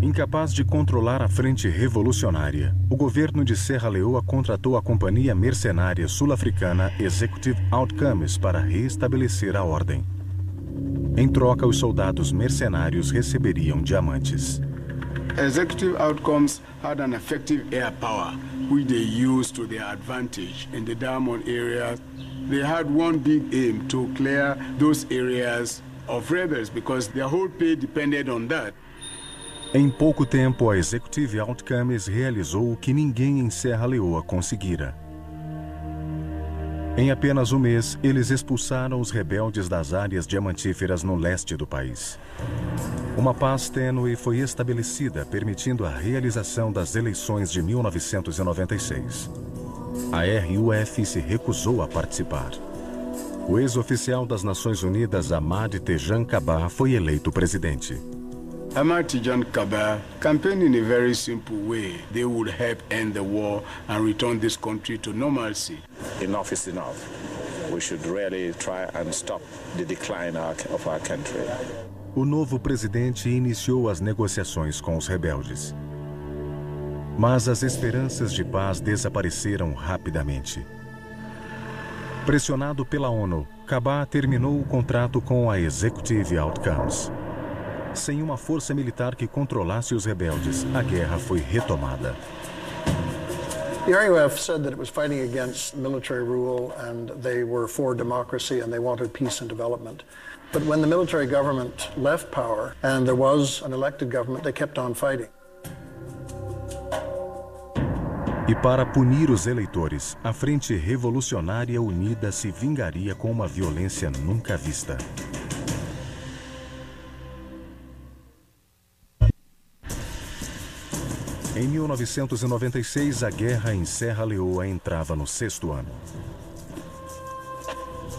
A: Incapaz de controlar a frente revolucionária, o governo de Serra Leoa contratou a companhia mercenária sul-africana Executive Outcomes para restabelecer a ordem. Em troca, os soldados mercenários receberiam diamantes.
L: Executive Outcomes had an effective air power, which they used to their advantage in the diamond area. They had one big aim to clear those areas of rebels because their whole pay depended on that.
A: Em pouco tempo, a Executive Outcomes realizou o que ninguém em Serra Leoa conseguira. Em apenas um mês, eles expulsaram os rebeldes das áreas diamantíferas no leste do país. Uma paz tênue foi estabelecida, permitindo a realização das eleições de 1996. A RUF se recusou a participar. O ex-oficial das Nações Unidas, Ahmad Tejan Kabah, foi eleito presidente.
L: Ahmad Tejan Kabah campaigned in a very simple way. They would help end the war and return this country to normalcy.
T: Enough is enough. We should really try and stop the decline of our country.
A: O novo presidente iniciou as negociações com os rebeldes. Mas as esperanças de paz desapareceram rapidamente. Pressionado pela ONU, Kabah terminou o contrato com a Executive Outcomes. Sem uma força militar que controlasse os rebeldes, a guerra foi retomada.
F: The RUF said that it was fighting against military rule and they were for democracy and they wanted peace and development. But when the military government left power and there was an elected government, they kept on fighting.
A: E para punir os eleitores, a Frente Revolucionária Unida se vingaria com uma violência nunca vista. Em 1996, a guerra em Serra Leoa entrava no 6º ano.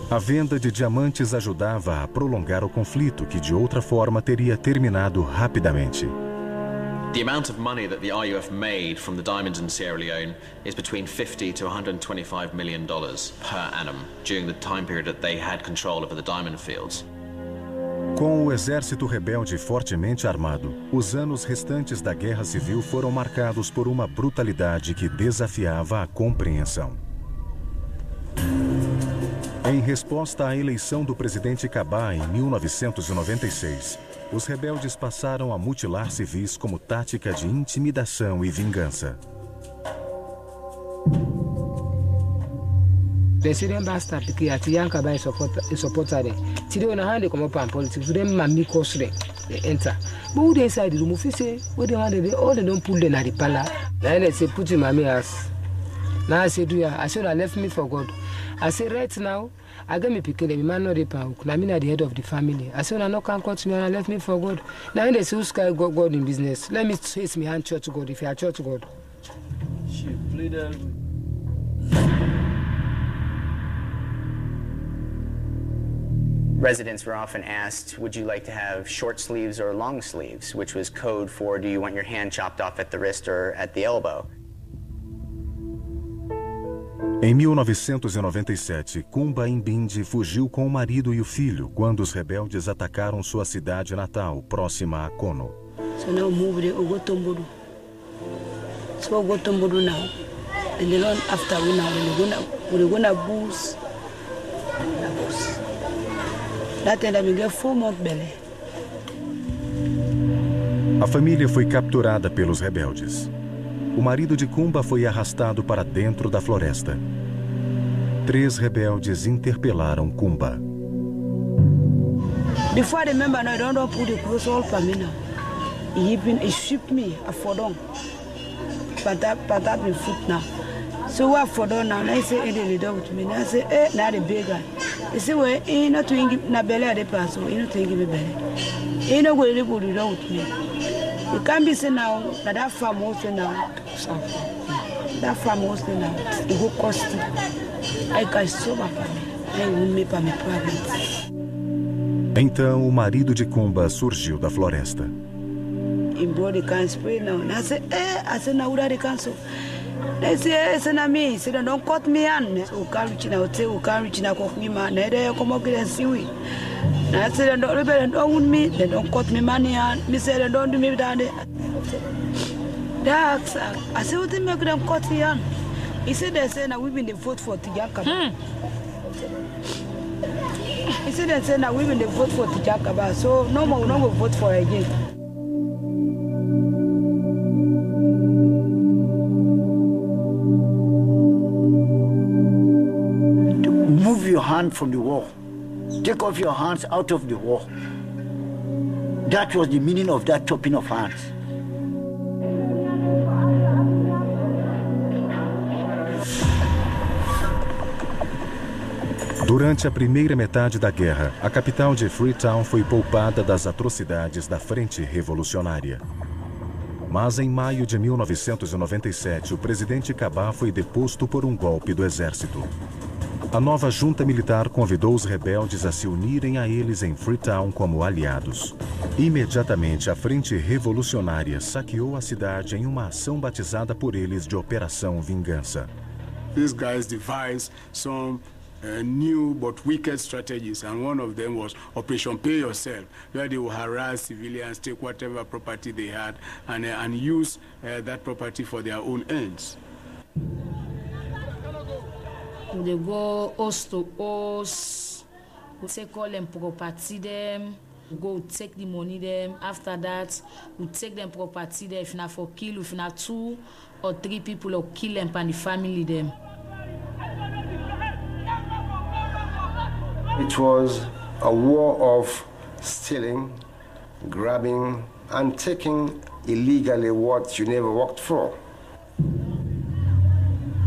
A: A venda de diamantes ajudava a prolongar o conflito, que de outra forma teria terminado rapidamente.
B: The amount of money that the RUF made from the diamonds in Sierra Leone is between $50 to $125 million per annum during the time period that they had control over the diamond fields.
A: Com o exército rebelde fortemente armado, os anos restantes da Guerra Civil foram marcados por uma brutalidade que desafiava a compreensão. Em resposta à eleição do presidente Kabah em 1996, os rebeldes passaram a mutilar civis como tática de intimidação e vingança.
U: President bastard que atiyan Kabah supporter today on hand come up and politics them mami cause they enter but who they inside the room say what they want all they don't pull them at the pala now they say put him mami ass now I say do ya I said I left me for God I say right now I get me picking them man not the pound now me at the head of the family I say I no can cut me and I left me for God now they say who sky God in business let me face me hand church God if you are church God
N: she pleaded.
E: Residents were often asked, would you like to have short sleeves or long sleeves, which was code for do you want your hand chopped off at the wrist or at the elbow?
A: Em 1997, Kumba Imbindi fugiu com o marido e o filho quando os rebeldes atacaram sua cidade natal, próxima a Kono.
V: So now move the Ogotomburu. So Ogotomburu now. And the long after we now we're gonna boost. That time we get 4 months belly.
A: A família foi capturada pelos rebeldes. O marido de Kumba foi arrastado para dentro da floresta. 3 rebeldes interpelaram Kumba.
V: Before I remember, I don't put the clothes all for me now. He shipped me a fodong. But that been foot now. So what fodong now? I say, they don't with me. I say, now the big guy. He say, well, he not to give na belly at the pass, so he not to give me belly. He not going to put it out with me. You can't be saying now that farm mostly now. That farm mostly now. It go cost you. I can sober for me. I will make my problems.
A: Então o marido de Kumba surgiu da floresta.
V: He brought the can spray now. And I said, now what they can so? They say, na me. Say, don't cut me on. So, can't reach now. Say, can't reach now. Cook me, man. They come up and see we. I said, don't wound me. They don't cut me money on. Me say, don't do me down there. That's, I said, what do you make them cut me on? He said, they say, now we've been the vote for Tijakaba. He said, they say, now we've been the vote for Tijakaba. So, no more, we don't go vote for her again.
M: Move your hand from the wall. Take off your hands out of the wall. That was the meaning of that chopping of hands.
A: Durante a primeira metade da guerra, a capital de Freetown foi poupada das atrocidades da Frente Revolucionária. Mas em maio de 1997, o presidente Kabah foi deposto por um golpe do exército. A nova junta militar convidou os rebeldes a se unirem a eles em Freetown como aliados. Imediatamente, a Frente Revolucionária saqueou a cidade em uma ação batizada por eles de Operação Vingança.
L: These guys devised some new but wicked strategies, and one of them was Operation Pay Yourself, where they will harass civilians, take whatever property they had, and use that property for their own ends.
S: They go house to house, we take all them property them, we go take the money them. After that, we take them property them. If not for kill, if not 2 or 3 people, or kill them and the family them.
R: It was a war of stealing, grabbing, and taking illegally what you never worked for.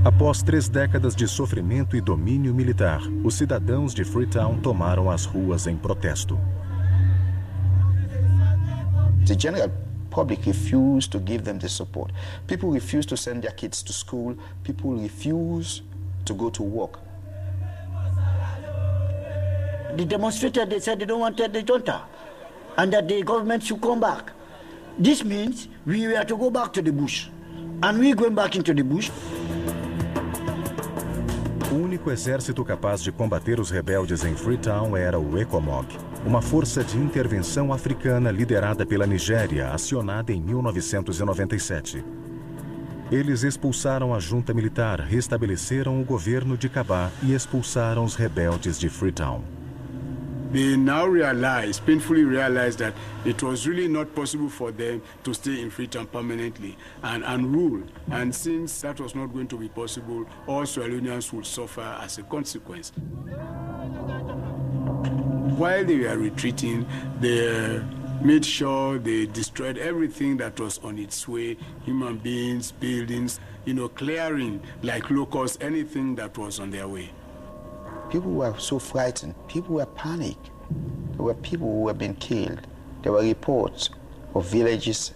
A: Após 3 décadas de sofrimento e domínio militar, os cidadãos de Freetown tomaram as ruas em protesto.
C: The general public refused to give them the support. People refused to send their kids to school. People refused to go to work.
M: The demonstrators, they said they don't want the junta and that the government should come back. This means we were to go back to the bush. And we're going back into the bush.
A: O único exército capaz de combater os rebeldes em Freetown era o ECOMOG, uma força de intervenção africana liderada pela Nigéria, acionada em 1997. Eles expulsaram a junta militar, restabeleceram o governo de Kabah e expulsaram os rebeldes de Freetown.
L: They now realize, painfully realize, that it was really not possible for them to stay in Freetown permanently and rule. And since that was not going to be possible, all Sierra Leoneans would suffer as a consequence. While they were retreating, they made sure they destroyed everything that was on its way, human beings, buildings, clearing like locusts, anything that was on their way.
C: People were so frightened. People were panicked. There were people who were being killed. There were reports of villages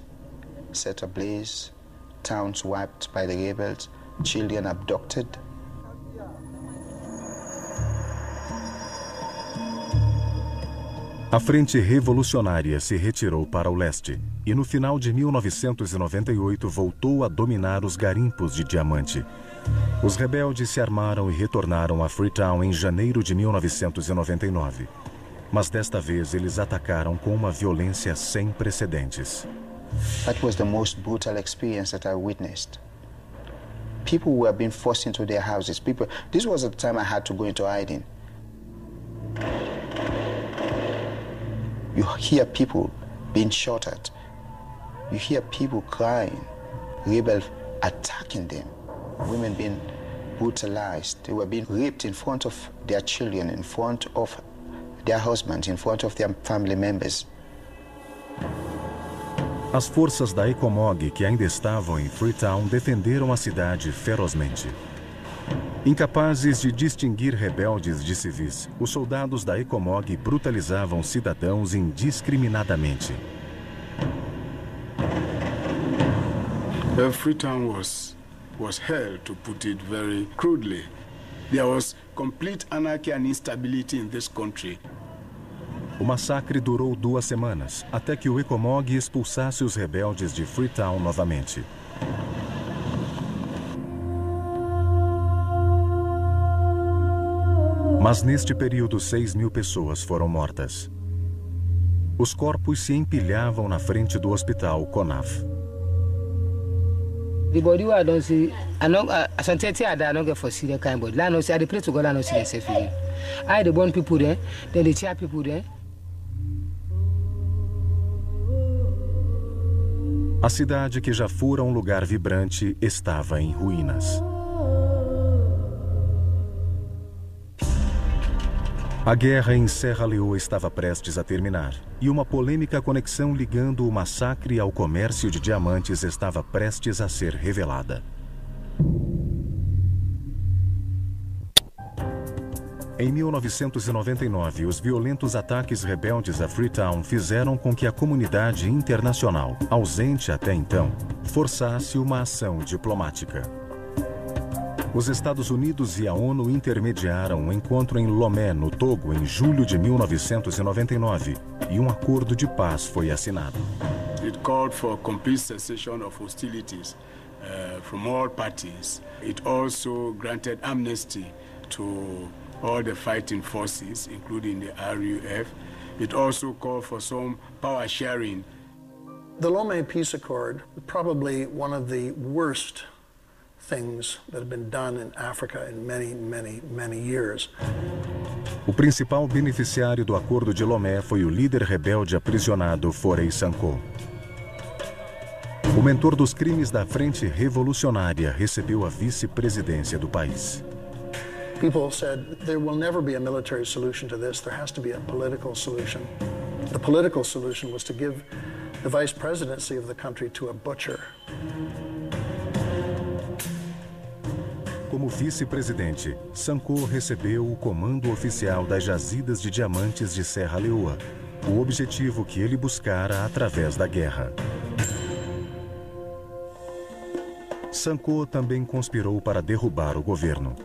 C: set ablaze, towns wiped by the rebels, children abducted.
A: A Frente Revolucionária se retirou para o leste e no final de 1998 voltou a dominar os garimpos de diamante. Os rebeldes se armaram e retornaram a Freetown em janeiro de 1999. Mas desta vez eles atacaram com uma violência sem precedentes.
C: That was the most brutal experience that I witnessed. People were being forced into their houses. This was the time I had to go into hiding. You hear people being shot at. You hear people crying, rebels attacking them. Women being brutalized. They were being raped in front of their children, in front of their husbands, in front of their family members.
A: As forças da ECOMOG que ainda estavam em Freetown defenderam a cidade ferozmente. Incapazes de distinguir rebeldes de civis, os soldados da ECOMOG brutalizavam cidadãos indiscriminadamente.
L: Freetown was hell, to put it very crudely. There was complete anarchy and instability in this country.
A: O massacre durou 2 semanas, até que o ECOMOG expulsasse os rebeldes de Freetown novamente. Mas neste período 6.000 pessoas foram mortas. Os corpos se empilhavam na frente do hospital CONAF.
U: The body I don't see, I don't get for serious kind body. I don't see, I pray to God, I don't see themselves again. I the born people there, then the chair people there.
A: A cidade que já fora um lugar vibrante estava em ruínas. A guerra em Serra Leoa estava prestes a terminar, e uma polêmica conexão ligando o massacre ao comércio de diamantes estava prestes a ser revelada. Em 1999, os violentos ataques rebeldes a Freetown fizeram com que a comunidade internacional, ausente até então, forçasse uma ação diplomática. Os Estados Unidos e a ONU intermediaram um encontro em Lomé, no Togo, em julho de 1999, e um acordo de paz foi assinado.
L: It called for complete cessation of hostilities from all parties. It also granted amnesty to all the fighting forces, including the RUF. It also called for some power sharing.
F: The Lomé Peace Accord, probably one of the worst things that have been done in Africa in many years.
A: O principal beneficiário do Acordo de Lomé foi o líder rebelde aprisionado Faure Sanko. O mentor dos crimes da Frente Revolucionária recebeu a vice-presidência do país.
F: People said there will never be a military solution to this. There has to be a political solution. The political solution was to give the vice presidency of the country to a butcher.
A: Como vice-presidente, Sanko recebeu o comando oficial das jazidas de diamantes de Serra Leoa, o objetivo que ele buscara através da guerra. Sanko também conspirou para derrubar o governo.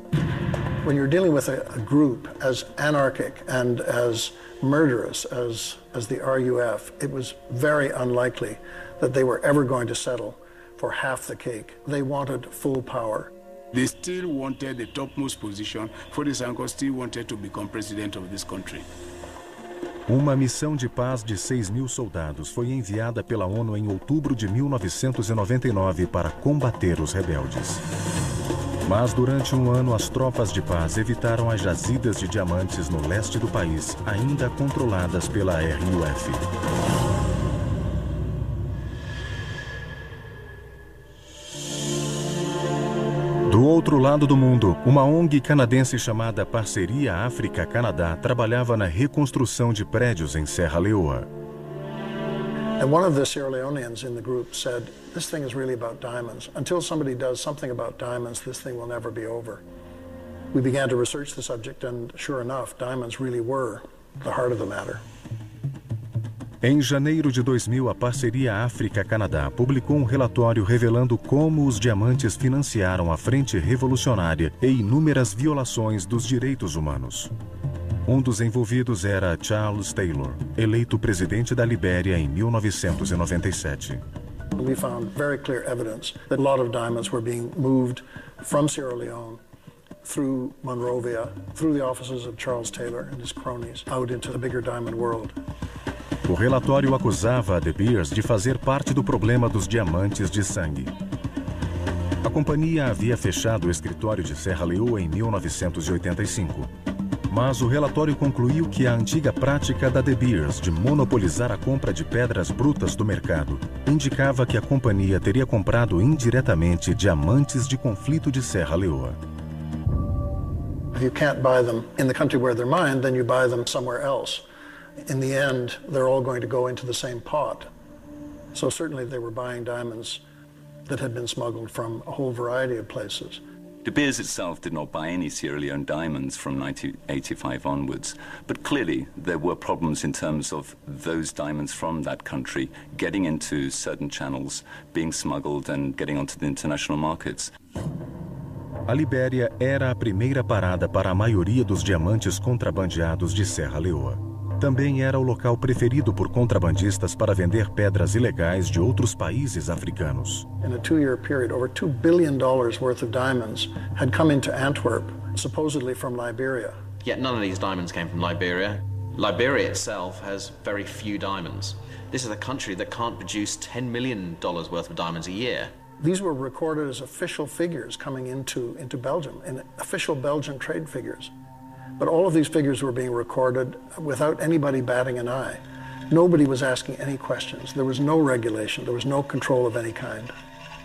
F: When you're dealing with a group as anarchic and as murderous as the RUF, it was very unlikely that they were ever going to settle for half the cake. They wanted full power.
L: They still wanted the topmost position. Foday Sanko still wanted to become president of this country.
A: Uma missão de paz de 6.000 soldados foi enviada pela ONU em outubro de 1999 para combater os rebeldes. Mas durante um ano as tropas de paz evitaram as jazidas de diamantes no leste do país, ainda controladas pela RUF. Do outro lado do mundo, uma ONG canadense chamada Parceria África-Canadá trabalhava na reconstrução de prédios em Serra Leoa.
F: And one of the Sierra Leoneans in the group said, this thing is really about diamonds. Until somebody does something about diamonds, this thing will never be over. We began to research the subject, and sure enough, diamonds really were the heart of the matter.
A: Em janeiro de 2000, a Parceria África-Canadá publicou um relatório revelando como os diamantes financiaram a Frente Revolucionária e inúmeras violações dos direitos humanos. Um dos envolvidos era Charles Taylor, eleito presidente da Libéria em 1997.
F: We found very clear evidence that a lot of diamonds were being moved from Sierra Leone through Monrovia, through the offices of Charles Taylor and his cronies, out into the bigger diamond world.
A: O relatório acusava a De Beers de fazer parte do problema dos diamantes de sangue. A companhia havia fechado o escritório de Serra Leoa em 1985. Mas o relatório concluiu que a antiga prática da De Beers de monopolizar a compra de pedras brutas do mercado indicava que a companhia teria comprado indiretamente diamantes de conflito de Serra Leoa.
F: If you can't buy them in the country where they're mined, then you buy them somewhere else. In the end, they're all going to go into the same pot. So certainly they were buying diamonds that had been smuggled from a whole variety of places.
K: De Beers itself did not buy any Sierra Leone diamonds from 1985 onwards, but clearly there were problems in terms of those diamonds from that country getting into certain channels, being smuggled and getting onto the international markets.
A: A Libéria era a primeira parada para a maioria dos diamantes contrabandeados de Serra Leoa. Também era o local preferido por contrabandistas para vender pedras ilegais de outros países africanos.
F: In a 2-year period, over $2 billion worth of diamonds had come into Antwerp, supposedly from Liberia.
B: Yet none of these diamonds came from Liberia. Liberia itself has very few diamonds. This is a country that can't produce $10 million worth of diamonds a year.
F: These were recorded as official figures coming into Belgium, in official Belgian trade figures. But all of these figures were being recorded without anybody batting an eye. Nobody was asking any questions. There was no regulation. There was no control of any kind.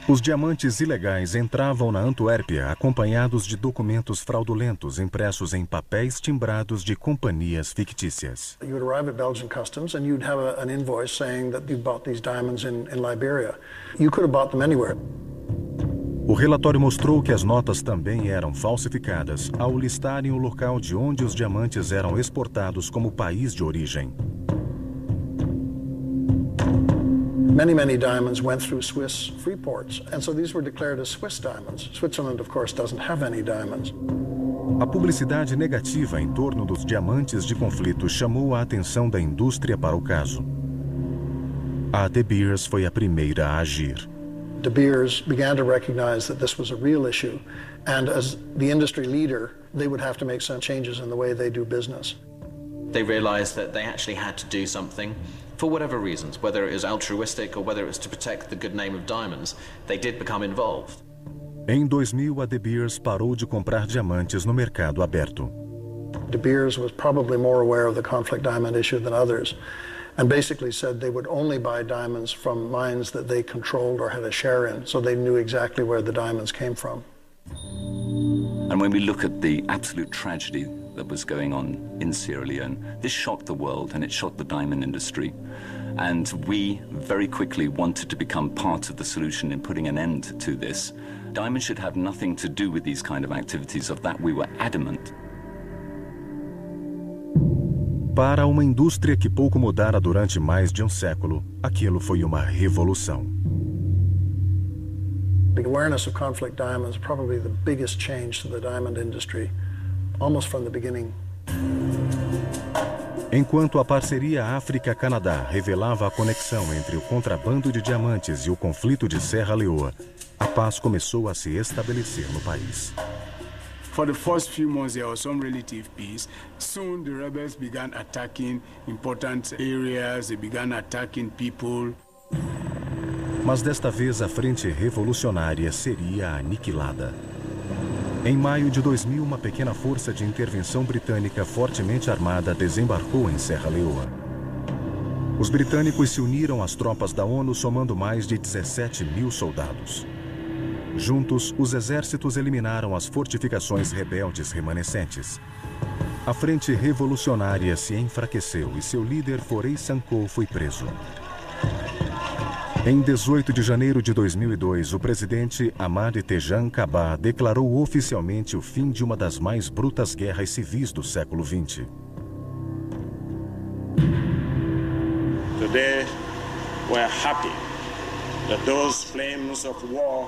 A: Os diamantes ilegais entravam na Antuérpia acompanhados de documentos fraudulentos impressos em papéis timbrados de companhias fictícias.
F: You would arrive at Belgian customs and you'd have an invoice saying that you bought these diamonds in Liberia. You could have bought them anywhere.
A: O relatório mostrou que as notas também eram falsificadas ao listarem o local de onde os diamantes eram exportados como país de origem.
F: Many diamonds went through Swiss free ports, and so these were declared as Swiss diamonds. Switzerland, of course, doesn't have any diamonds.
A: A publicidade negativa em torno dos diamantes de conflito chamou a atenção da indústria para o caso. A De Beers foi a primeira a agir.
F: De Beers began to recognize that this was a real issue, and as the industry leader, they would have to make some changes in the way they do business.
B: They realized that they actually had to do something for whatever reasons, whether it was altruistic or whether it was to protect the good name of diamonds. They did become involved.
A: Em 2000, a De Beers parou de comprar diamantes no mercado aberto.
F: De Beers was probably more aware of the conflict diamond issue than others, and basically said they would only buy diamonds from mines that they controlled or had a share in, so they knew exactly where the diamonds came from.
K: And when we look at the absolute tragedy that was going on in Sierra Leone, this shocked the world and it shocked the diamond industry. And we very quickly wanted to become part of the solution in putting an end to this. Diamonds should have nothing to do with these kind of activities. Of that we were adamant.
A: Para uma indústria que pouco mudara durante mais de um século, aquilo foi uma revolução.
F: The awareness of conflict diamonds is probably the biggest change to the diamond industry, almost from the beginning.
A: Enquanto a parceria África-Canadá revelava a conexão entre o contrabando de diamantes e o conflito de Serra Leoa, a paz começou a se estabelecer no país.
L: For the first few months, there was some relative peace. Soon, the rebels began attacking important areas. They began attacking people.
A: Mas desta vez a frente revolucionária seria aniquilada. Em maio de 2000, uma pequena força de intervenção britânica fortemente armada desembarcou em Serra Leoa. Os britânicos se uniram às tropas da ONU, somando mais de 17 mil soldados. Juntos, os exércitos eliminaram as fortificações rebeldes remanescentes. A frente revolucionária se enfraqueceu e seu líder, Foray Sankoh, foi preso. Em 18 de janeiro de 2002, o presidente Ahmad Tejan Kaba declarou oficialmente o fim de uma das mais brutas guerras civis do século XX.
T: Today, we're happy that those flames of war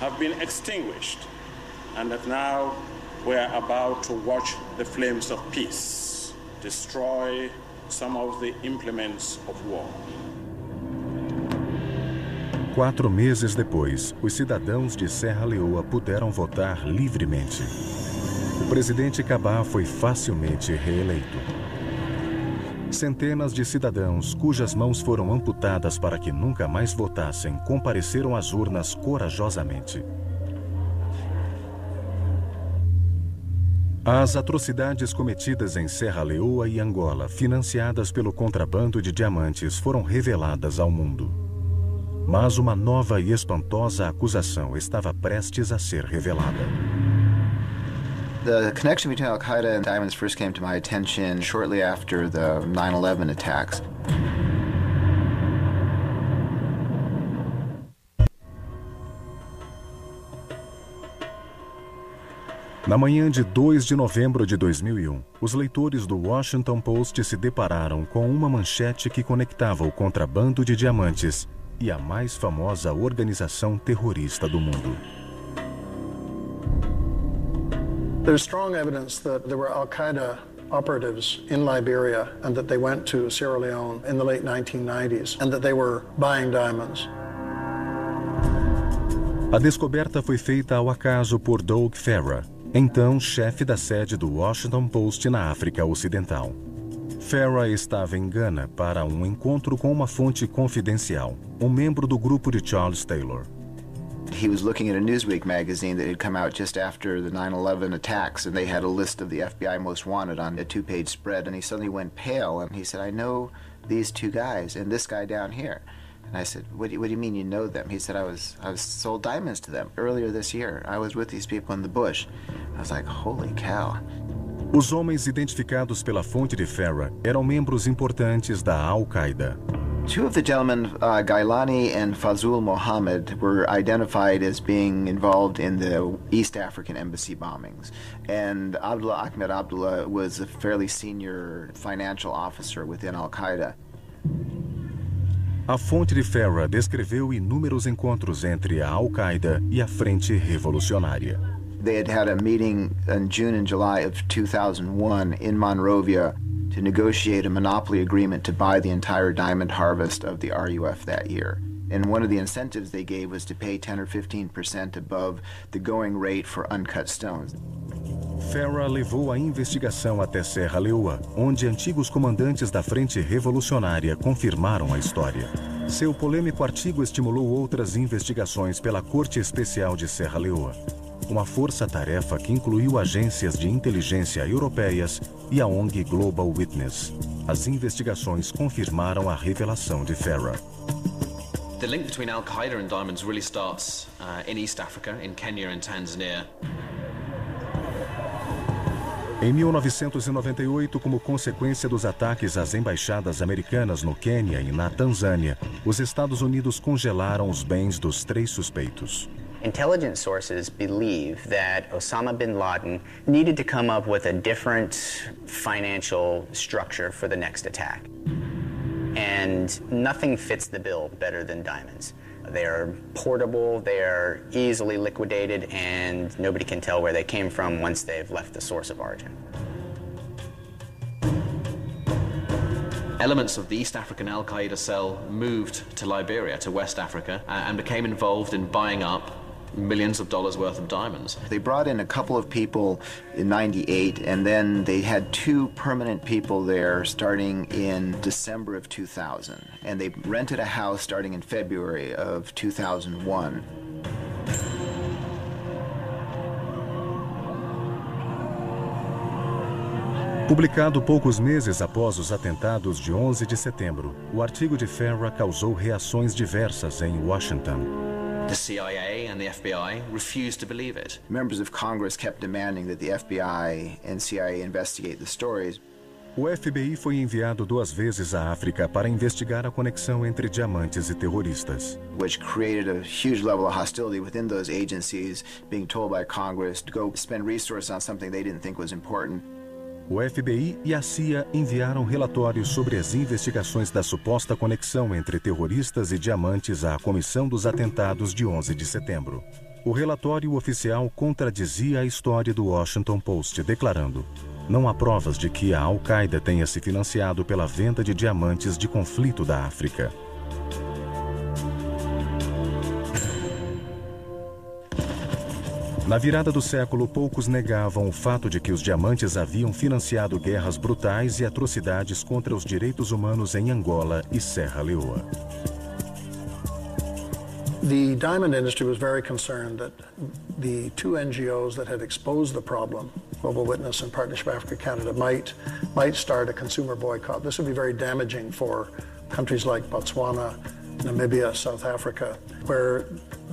T: have been extinguished and that now we're about to watch the flames of peace destroy some of the implements of war.
A: 4 meses depois, os cidadãos de Serra Leoa puderam votar livremente. O presidente Kaba foi facilmente reeleito. Centenas de cidadãos, cujas mãos foram amputadas para que nunca mais votassem, compareceram às urnas corajosamente. As atrocidades cometidas em Serra Leoa e Angola, financiadas pelo contrabando de diamantes, foram reveladas ao mundo. Mas uma nova e espantosa acusação estava prestes a ser revelada.
D: The connection between Al-Qaeda and diamonds first came to my attention shortly after the 9/11 attacks.
A: Na manhã de 2 de novembro de 2001, os leitores do Washington Post se depararam com uma manchete que conectava o contrabando de diamantes e a mais famosa organização terrorista do mundo.
F: There's strong evidence that there were Al-Qaeda operatives in Liberia and that they went to Sierra Leone in the late 1990s and that they were buying diamonds.
A: A descoberta foi feita ao acaso por Doug Farah, então chefe da sede do Washington Post na África Ocidental. Farah estava em Gana para um encontro com uma fonte confidencial, um membro do grupo de Charles Taylor.
D: He was looking at a Newsweek magazine that had come out just after the 9/11 attacks, and they had a list of the FBI most wanted on a 2-page spread, and he suddenly went pale, and he said, "I know these 2 guys, and this guy down here." And I said, what do you mean you know them? He said, I was sold diamonds to them earlier this year. I was with these people in the bush. I was like, holy cow.
A: Os homens identificados pela fonte de Farah eram membros importantes da Al-Qaeda.
D: 2 of the gentlemen, Gailani and Fazul Mohammed, were identified as being involved in the East African embassy bombings. And Abdullah Ahmed Abdullah was a fairly senior financial officer within Al-Qaeda.
A: A fonte de Farah descreveu inúmeros encontros entre a Al-Qaeda e a Frente Revolucionária.
D: They had a meeting in June and July of 2001 in Monrovia to negotiate a monopoly agreement to buy the entire diamond harvest of the RUF that year. And one of the incentives they gave was to pay 10 or 15% above the going rate for uncut stones.
A: Farah levou a investigação até Serra Leoa, onde antigos comandantes da Frente Revolucionária confirmaram a história. Seu polêmico artigo estimulou outras investigações pela Corte Especial de Serra Leoa, uma força-tarefa que incluiu agências de inteligência europeias e a ONG Global Witness. As investigações confirmaram a revelação de Farah.
B: The link between Al-Qaeda and diamonds really starts in East Africa, in Kenya and Tanzania.
A: Em 1998, como consequência dos ataques às embaixadas americanas no Quênia e na Tanzânia, os Estados Unidos congelaram os bens dos 3 suspeitos.
E: Intelligence sources believe that Osama bin Laden needed to come up with a different financial structure for the next attack. And nothing fits the bill better than diamonds. They're portable, they're easily liquidated, and nobody can tell where they came from once they've left the source of origin.
B: Elements of the East African Al-Qaeda cell moved to Liberia, to West Africa, and became involved in buying up millions of dollars worth of diamonds.
D: They brought in a couple of people in '98, and then they had 2 permanent people there starting in December of 2000. And they rented a house starting in February of 2001.
A: Publicado poucos meses após os atentados de 11 de setembro, o artigo de Farah causou reações diversas em Washington.
B: The CIA and the FBI refused to believe it.
D: Members of Congress kept demanding that the FBI and CIA investigate the stories.
A: O FBI foi enviado 2 vezes à África para investigar a conexão entre diamantes e terroristas.
D: Which created a huge level of hostility within those agencies, being told by Congress to go spend resources on something they didn't think was important.
A: O FBI e a CIA enviaram relatórios sobre as investigações da suposta conexão entre terroristas e diamantes à Comissão dos Atentados de 11 de setembro. O relatório oficial contradizia a história do Washington Post, declarando: não há provas de que a Al-Qaeda tenha se financiado pela venda de diamantes de conflito da África. Na virada do século, poucos negavam o fato de que os diamantes haviam financiado guerras brutais e atrocidades contra os direitos humanos em Angola e Serra Leoa.
F: The diamond industry was very concerned that the 2 NGOs that had exposed the problem, Global Witness and Partnership Africa Canada, might start a consumer boycott. This would be very damaging for countries like Botswana, Namibia, South Africa, where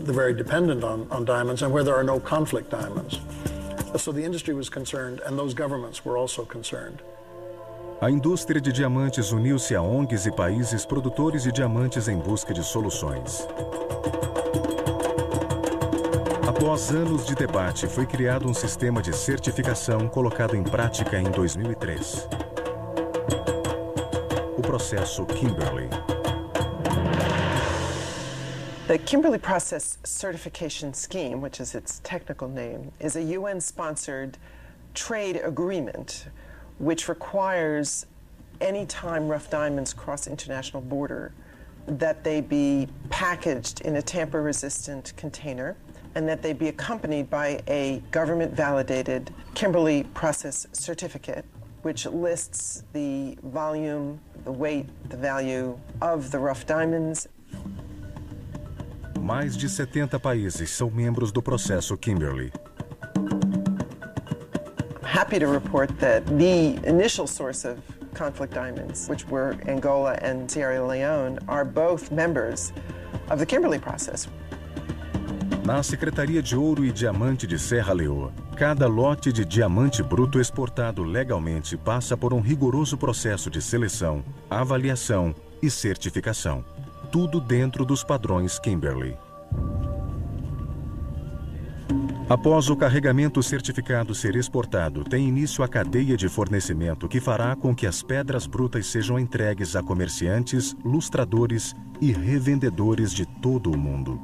F: they're very dependent on diamonds and where there are no conflict diamonds. So the industry was concerned, and those governments were also concerned.
A: A indústria de diamantes uniu-se a ONGs e países produtores de diamantes em busca de soluções. Após anos de debate, foi criado um sistema de certificação colocado em prática em 2003. O processo Kimberley.
I: The Kimberley Process Certification Scheme, which is its technical name, is a UN-sponsored trade agreement which requires any time rough diamonds cross international border that they be packaged in a tamper-resistant container and that they be accompanied by a government-validated Kimberley Process Certificate which lists the volume, the weight, the value of the rough diamonds.
A: Mais de 70 países são membros do processo Kimberley.
I: I'm happy to report that the initial source of conflict diamonds, which were Angola and Sierra Leone, are both members of the Kimberley process.
A: Na Secretaria de Ouro e Diamante de Serra Leoa, cada lote de diamante bruto exportado legalmente passa por um rigoroso processo de seleção, avaliação e certificação. Tudo dentro dos padrões Kimberley. Após o carregamento certificado ser exportado, tem início a cadeia de fornecimento que fará com que as pedras brutas sejam entregues a comerciantes, lustradores e revendedores de todo o mundo.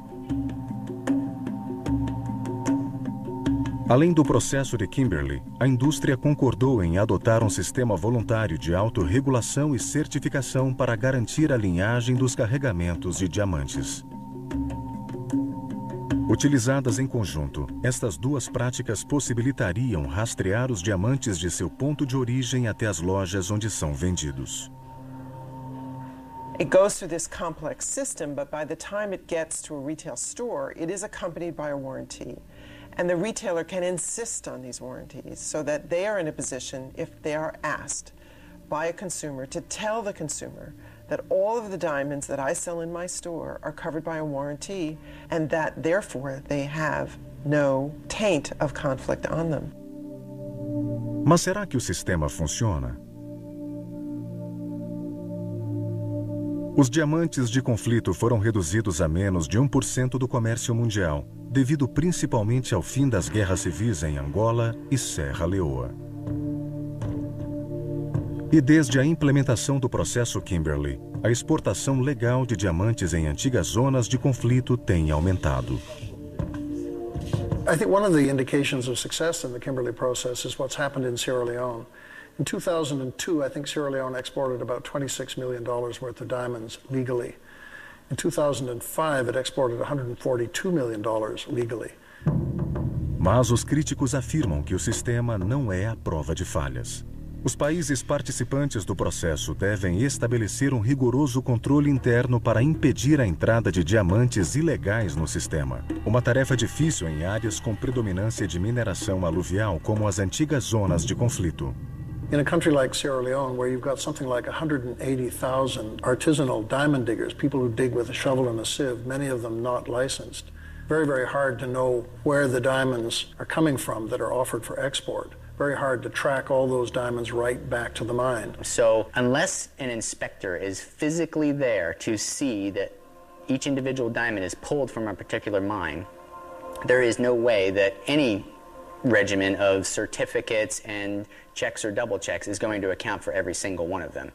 A: Além do processo de Kimberley, a indústria concordou em adotar um sistema voluntário de autorregulação e certificação para garantir a linhagem dos carregamentos de diamantes. Utilizadas em conjunto, estas 2 práticas possibilitariam rastrear os diamantes de seu ponto de origem até as lojas onde são vendidos.
I: It goes through this complex system, but by the time it gets to a retail store, it is accompanied by a warranty. And the retailer can insist on these warranties so that they are in a position, if they are asked by a consumer, to tell the consumer that all of the diamonds that I sell in my store are covered by a warranty and that, therefore, they have no taint of conflict on them.
A: Mas será que o sistema funciona? Os diamantes de conflito foram reduzidos a menos de 1% do comércio mundial, devido principalmente ao fim das guerras civis em Angola e Serra Leoa. E desde a implementação do processo Kimberley, a exportação legal de diamantes em antigas zonas de conflito tem aumentado.
F: I think one of the indications of success in the Kimberley process is what's happened in Sierra Leone. In 2002, I think Sierra Leone exported about $26 million worth of diamonds legally. In 2005, it exported $142 million legally.
A: Mas os críticos afirmam que o sistema não é a prova de falhas. Os países participantes do processo devem estabelecer um rigoroso controle interno para impedir a entrada de diamantes ilegais no sistema. Uma tarefa difícil em áreas com predominância de mineração aluvial, como as antigas zonas de conflito.
F: In a country like Sierra Leone, where you've got something like 180,000 artisanal diamond diggers, people who dig with a shovel and a sieve, many of them not licensed, very, very hard to know where the diamonds are coming from that are offered for export. Very hard to track all those diamonds right back to the mine.
E: So unless an inspector is physically there to see that each individual diamond is pulled from a particular mine, there is no way that any regimen of certificates and checks or double checks is going to account for every single one of them.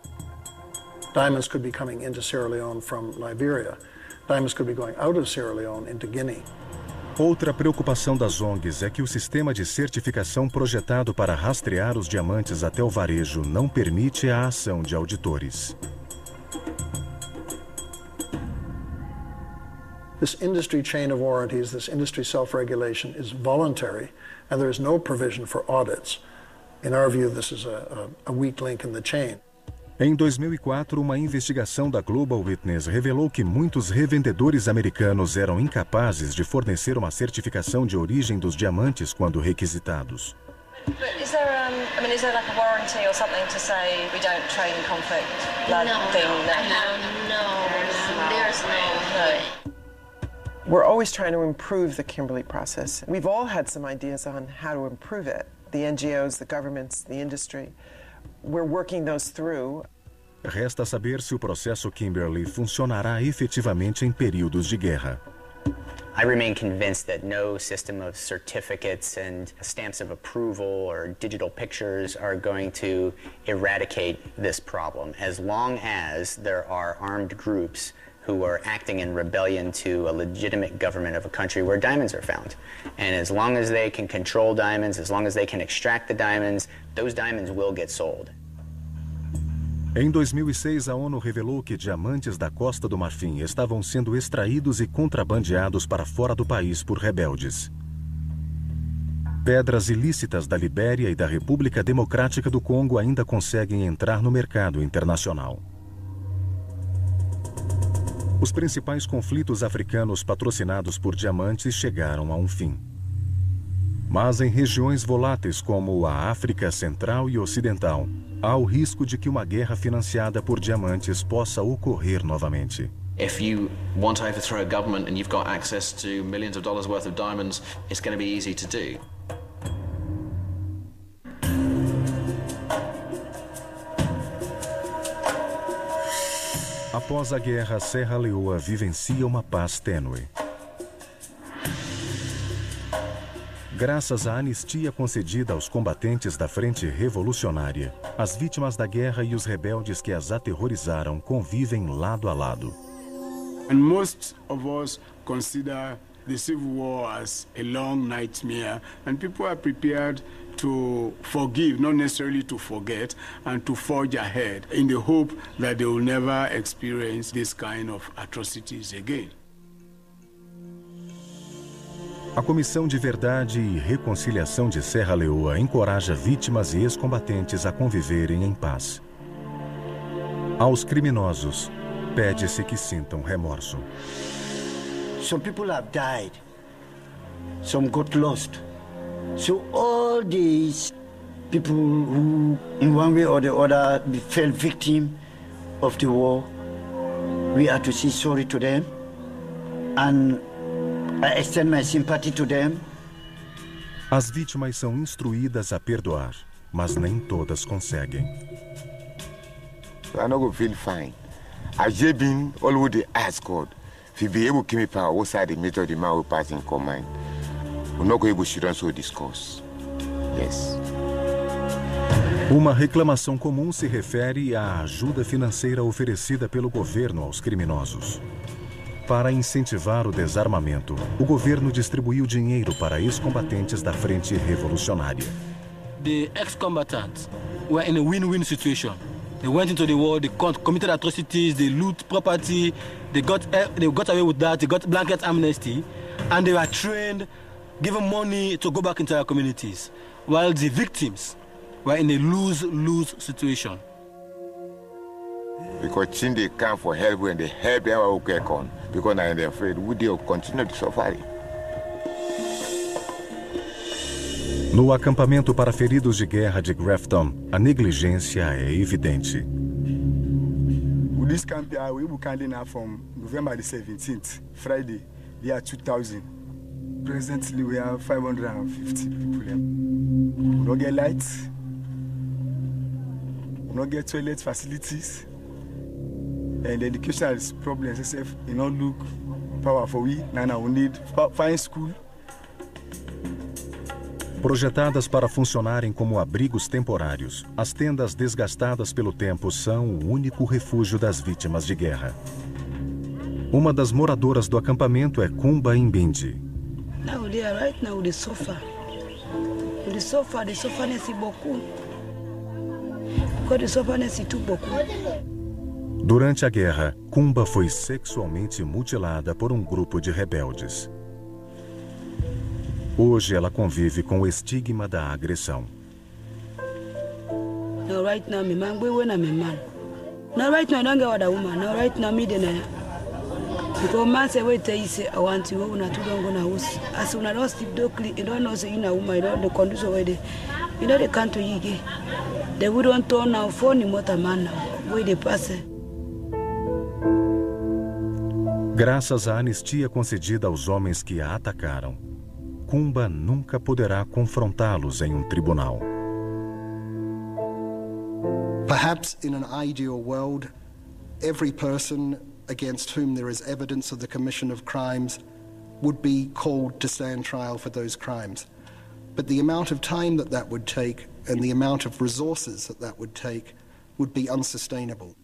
F: Diamonds could be coming into Sierra Leone from Liberia. Diamonds could be going out of Sierra Leone into Guinea.
A: Outra preocupação das ONGs é que o sistema de certificação projetado para rastrear os diamantes até o varejo não permite a ação de auditores.
F: This industry chain of warranties, this industry self-regulation is voluntary, and there is no provision for audits. In our view, this is a weak link in the chain.
A: Em 2004, uma investigação da Global Witness revelou que muitos revendedores americanos eram incapazes de fornecer uma certificação de origem dos diamantes quando requisitados.
H: Is there like a warranty or something to say we don't trade in conflict blood thing? No, there's no.
I: We're always trying to improve the Kimberley process. We've all had some ideas on how to improve it. The NGOs, the governments, the industry. We're working those through.
A: Resta saber se o processo Kimberley funcionará efetivamente em períodos de guerra.
E: I remain convinced that no system of certificates and stamps of approval or digital pictures are going to eradicate this problem, as long as there are armed groups who are acting in rebellion to a legitimate government of a country where diamonds are found. And as long as they can control diamonds, as long as they can extract the diamonds, those diamonds will get sold.
A: Em 2006, a ONU revelou que diamantes da Costa do Marfim estavam sendo extraídos e contrabandeados para fora do país por rebeldes. Pedras ilícitas da Libéria e da República Democrática do Congo ainda conseguem entrar no mercado internacional. Os principais conflitos africanos patrocinados por diamantes chegaram a um fim. Mas em regiões voláteis como a África Central e Ocidental, há o risco de que uma guerra financiada por diamantes possa ocorrer novamente.
B: If you want to overthrow a government and you've got access to millions of dollars worth of diamonds, it's going to be easy to do.
A: Após a guerra, Serra Leoa vivencia uma paz tênue. Graças à anistia concedida aos combatentes da Frente Revolucionária, as vítimas da guerra e os rebeldes que as aterrorizaram convivem lado a lado.
L: And most of us consider the Civil War as a long nightmare, and people are prepared to forgive, not necessarily to forget, and to forge ahead in the hope that they will never experience this kind of atrocities again.
A: A Comissão de Verdade e Reconciliação de Serra Leoa encoraja vítimas e ex-combatentes a conviverem em paz. Aos criminosos, pede-se que sintam remorso.
M: Some people have died. Some got lost. So all these people who, in one way or the other, fell victim of the war, we are to say sorry to them, and I extend my sympathy to them.
A: As vítimas são instruídas a perdoar, mas nem todas conseguem.
G: I no go feel fine. I just been all would ask God. If he be able to keep me power, what side the method the man will pass in command. We're not going to be able to discuss. Yes.
A: Uma reclamação comum se refere à ajuda financeira oferecida pelo governo aos criminosos. Para incentivar o desarmamento, o governo distribuiu dinheiro para ex-combatentes da Frente Revolucionária.
J: The ex-combatants were in a win-win situation. They went into the war, they committed atrocities, they loot property, they got away with that, they got blanket amnesty, and they were trained, given money to go back into their communities, while the victims were in a lose-lose situation.
G: Because Chindi come for help when they help them will get on. Because now they're afraid, would they continue to suffer?
A: No acampamento para feridos de guerra de Grafton, a negligência é evidente.
P: With this camp here, we will count now from November the 17th, Friday, year 2000. Presently, we have 550 people here. We don't get lights. We don't get toilet facilities. And the educational problems itself, you know, look powerful. Now we need fine school.
A: Projetadas para funcionarem como abrigos temporários, as tendas desgastadas pelo tempo são o único refúgio das vítimas de guerra. Uma das moradoras do acampamento é Kumba Imbindi.
V: Now they are right now the sofa. The sofa nesse beaucoup. Because the sofa nesse tout beaucoup.
A: Durante a guerra, Kumba foi sexualmente mutilada por um grupo de rebeldes. Hoje ela convive com o estigma da agressão.
V: Now right now me man when I'm a man. Now right now I don't get other woman. Now right now me then because man say wait till you say I want you una to don't go na house. As soon as you sleep don't you don't know say you na woman you don't the condition where they you know they can't to you again. They wouldn't turn now for ni motor man now where they pass.
A: Graças à anistia concedida aos homens que a atacaram, Kumba nunca poderá confrontá-los em um tribunal.
W: Perhaps in an ideal world, every person against whom there is evidence of the commission of crimes would be called to stand trial for those crimes. But the amount of time that would take and the amount of resources that would take would be unsustainable.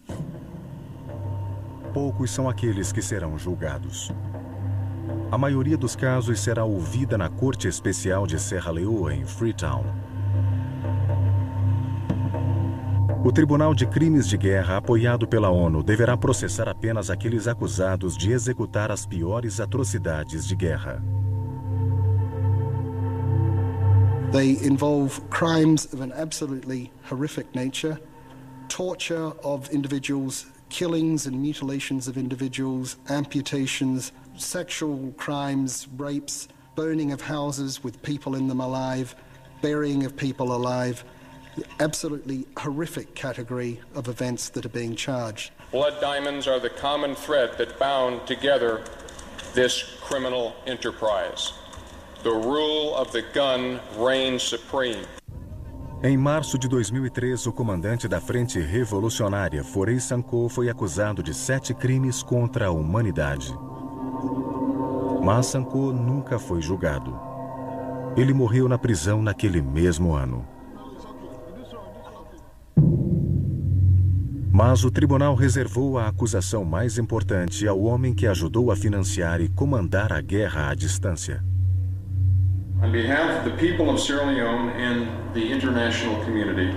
A: Poucos são aqueles que serão julgados. A maioria dos casos será ouvida na Corte Especial de Serra Leoa, em Freetown. O Tribunal de Crimes de Guerra, apoiado pela ONU, deverá processar apenas aqueles acusados de executar as piores atrocidades de guerra.
W: They involve crimes of an absolutely horrific nature, torture of individuals, killings and mutilations of individuals, amputations, sexual crimes, rapes, burning of houses with people in them alive, burying of people alive, absolutely horrific category of events that are being charged.
X: Blood diamonds are the common thread that bound together this criminal enterprise. The rule of the gun reigns supreme.
A: Em março de 2003, o comandante da Frente Revolucionária, Foray Sankoh, foi acusado de 7 crimes contra a humanidade. Mas Sankoh nunca foi julgado. Ele morreu na prisão naquele mesmo ano. Mas o tribunal reservou a acusação mais importante ao homem que ajudou a financiar e comandar a guerra à distância.
X: On behalf of the people of Sierra Leone and the international community,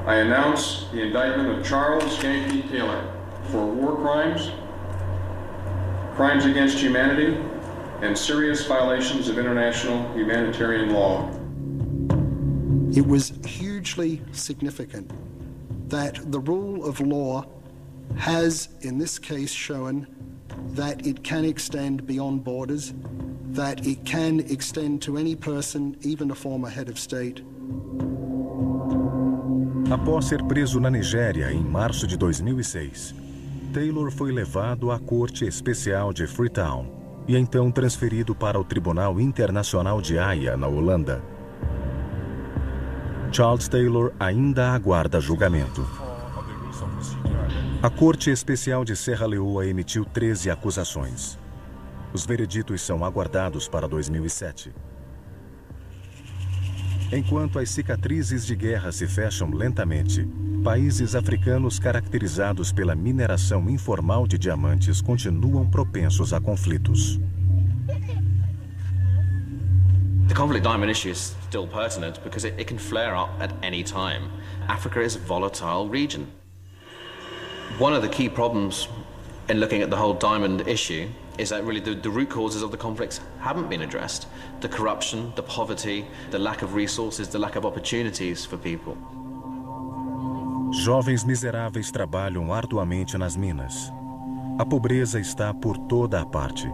X: I announce the indictment of Charles Yankee Taylor for war crimes, crimes against humanity, and serious violations of international humanitarian law.
W: It was hugely significant that the rule of law has, in this case, shown that it can extend beyond borders, that it can extend to any person, even a former head of state.
A: Após ser preso na Nigéria em março de 2006, Taylor foi levado à Corte Especial de Freetown e então transferido para o Tribunal Internacional de Haia, na Holanda. Charles Taylor ainda aguarda julgamento. A Corte Especial de Serra Leoa emitiu 13 acusações. Os vereditos são aguardados para 2007. Enquanto as cicatrizes de guerra se fecham lentamente, países africanos caracterizados pela mineração informal de diamantes continuam propensos a conflitos.
B: The conflict diamond issue is still pertinent because it can flare up at any time. Africa is a volatile region. One of the key problems in looking at the whole diamond issue is that really the root causes of the conflicts haven't been addressed. The corruption, the poverty, the lack of resources, the lack of opportunities for people.
A: Jovens miseráveis trabalham arduamente nas minas. A pobreza está por toda a parte.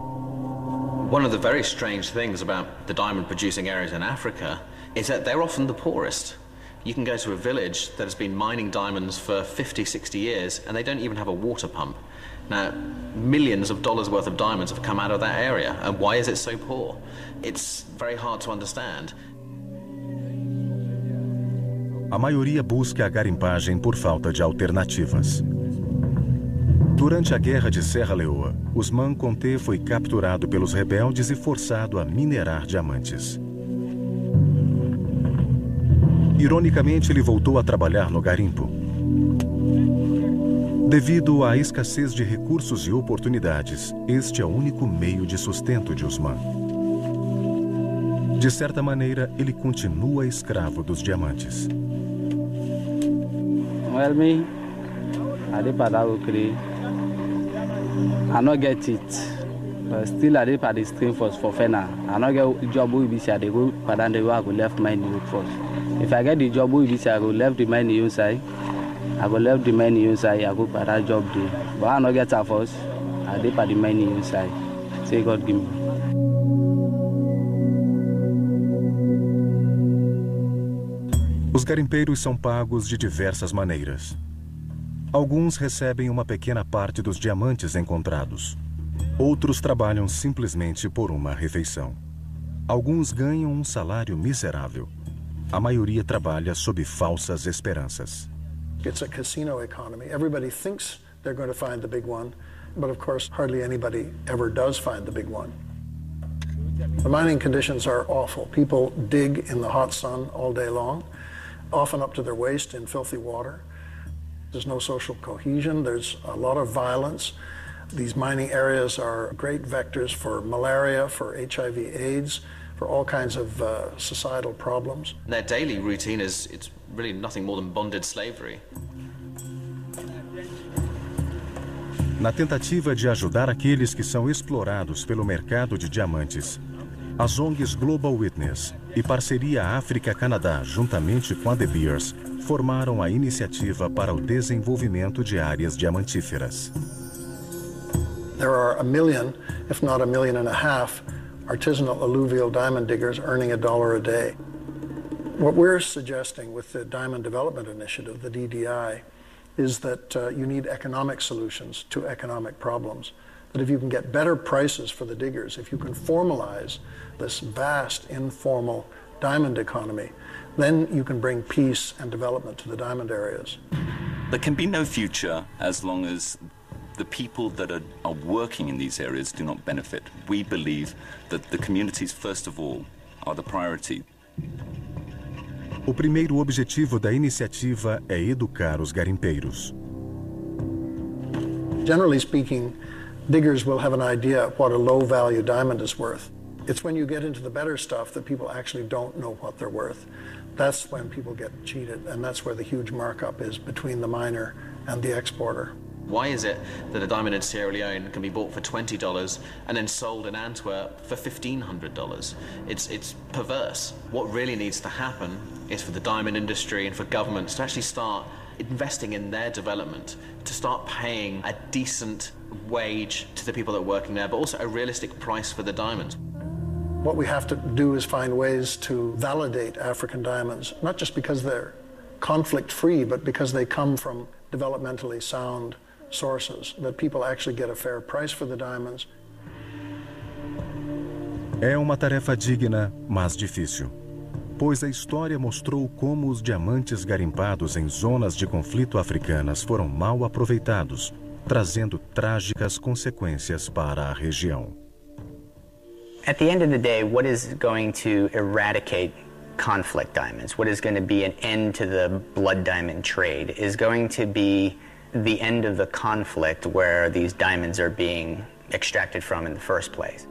B: One of the very strange things about the diamond producing areas in Africa is that they're often the poorest. You can go to a village that has been mining diamonds for 50, 60 years and they don't even have a water pump. Now, millions of dollars worth of diamonds have come out of that area, and why is it so poor? It's very hard to understand.
A: A maioria busca a garimpagem por falta de alternativas. Durante a Guerra de Serra Leoa, Ousmane Conté foi capturado pelos rebeldes e forçado a minerar diamantes. Ironicamente, ele voltou a trabalhar no garimpo. Devido à escassez de recursos e oportunidades, este é o único meio de sustento de Ousmane. De certa maneira, ele continua escravo dos diamantes.
N: Well, me, I did bad I not get it, but still I did the stream for Fena. I not get job with BC. I go, but then they go left my new first. If I get the job with BC, I go left the money inside. I go left the money inside. I go for that job there. But I not get a first. I did the money inside. Say God give me.
A: Os garimpeiros são pagos de diversas maneiras. Alguns recebem uma pequena parte dos diamantes encontrados. Outros trabalham simplesmente por uma refeição. Alguns ganham um salário miserável. A maioria trabalha sob falsas esperanças.
F: It's a casino economy. Everybody thinks they're going to find the big one, but of course hardly anybody ever does find the big one. The mining conditions are awful. People dig in the hot sun all day long, often up to their waist in filthy water. There's no social cohesion. There's a lot of violence. These mining areas are great vectors for malaria, for HIV/AIDS, for all kinds of societal problems.
B: Their daily routine it's really nothing more than bonded slavery.
A: Na tentativa de ajudar aqueles que são explorados pelo mercado de diamantes, as ONGs Global Witness e Parceria África-Canadá, juntamente com a De Beers, formaram a iniciativa para o desenvolvimento de áreas diamantíferas.
F: There are 1 million, if not 1.5 million, artisanal alluvial diamond diggers earning $1 a day. What we're suggesting with the Diamond Development Initiative, the DDI, is that you need economic solutions to economic problems. That if you can get better prices for the diggers, if you can formalize this vast informal diamond economy, then you can bring peace and development to the diamond areas.
K: There can be no future as long as the people that are working in these areas do not benefit. We believe that the communities, first of all, are the priority.
A: O primeiro objetivo da iniciativa é educar os garimpeiros.
F: Generally speaking, diggers will have an idea of what a low-value diamond is worth. It's when you get into the better stuff that people actually don't know what they're worth. That's when people get cheated, and that's where the huge markup is between the miner and the exporter.
B: Why is it that a diamond in Sierra Leone can be bought for $20 and then sold in Antwerp for $1,500? It's perverse. What really needs to happen is for the diamond industry and for governments to actually start investing in their development, to start paying a decent wage to the people that are working there, but also a realistic price for the diamonds.
F: What we have to do is find ways to validate African diamonds, not just because they're conflict-free, but because they come from developmentally sound sources, that people actually get a fair price for the diamonds.
A: É uma tarefa digna, mas difícil, pois a história mostrou como os diamantes garimpados em zonas de conflito africanas foram mal aproveitados, trazendo trágicas consequências para a região.
E: At the end of the day, what is going to eradicate conflict diamonds, what is going to be an end to the blood diamond trade, is going to be the end of the conflict where these diamonds are being extracted from in the first place.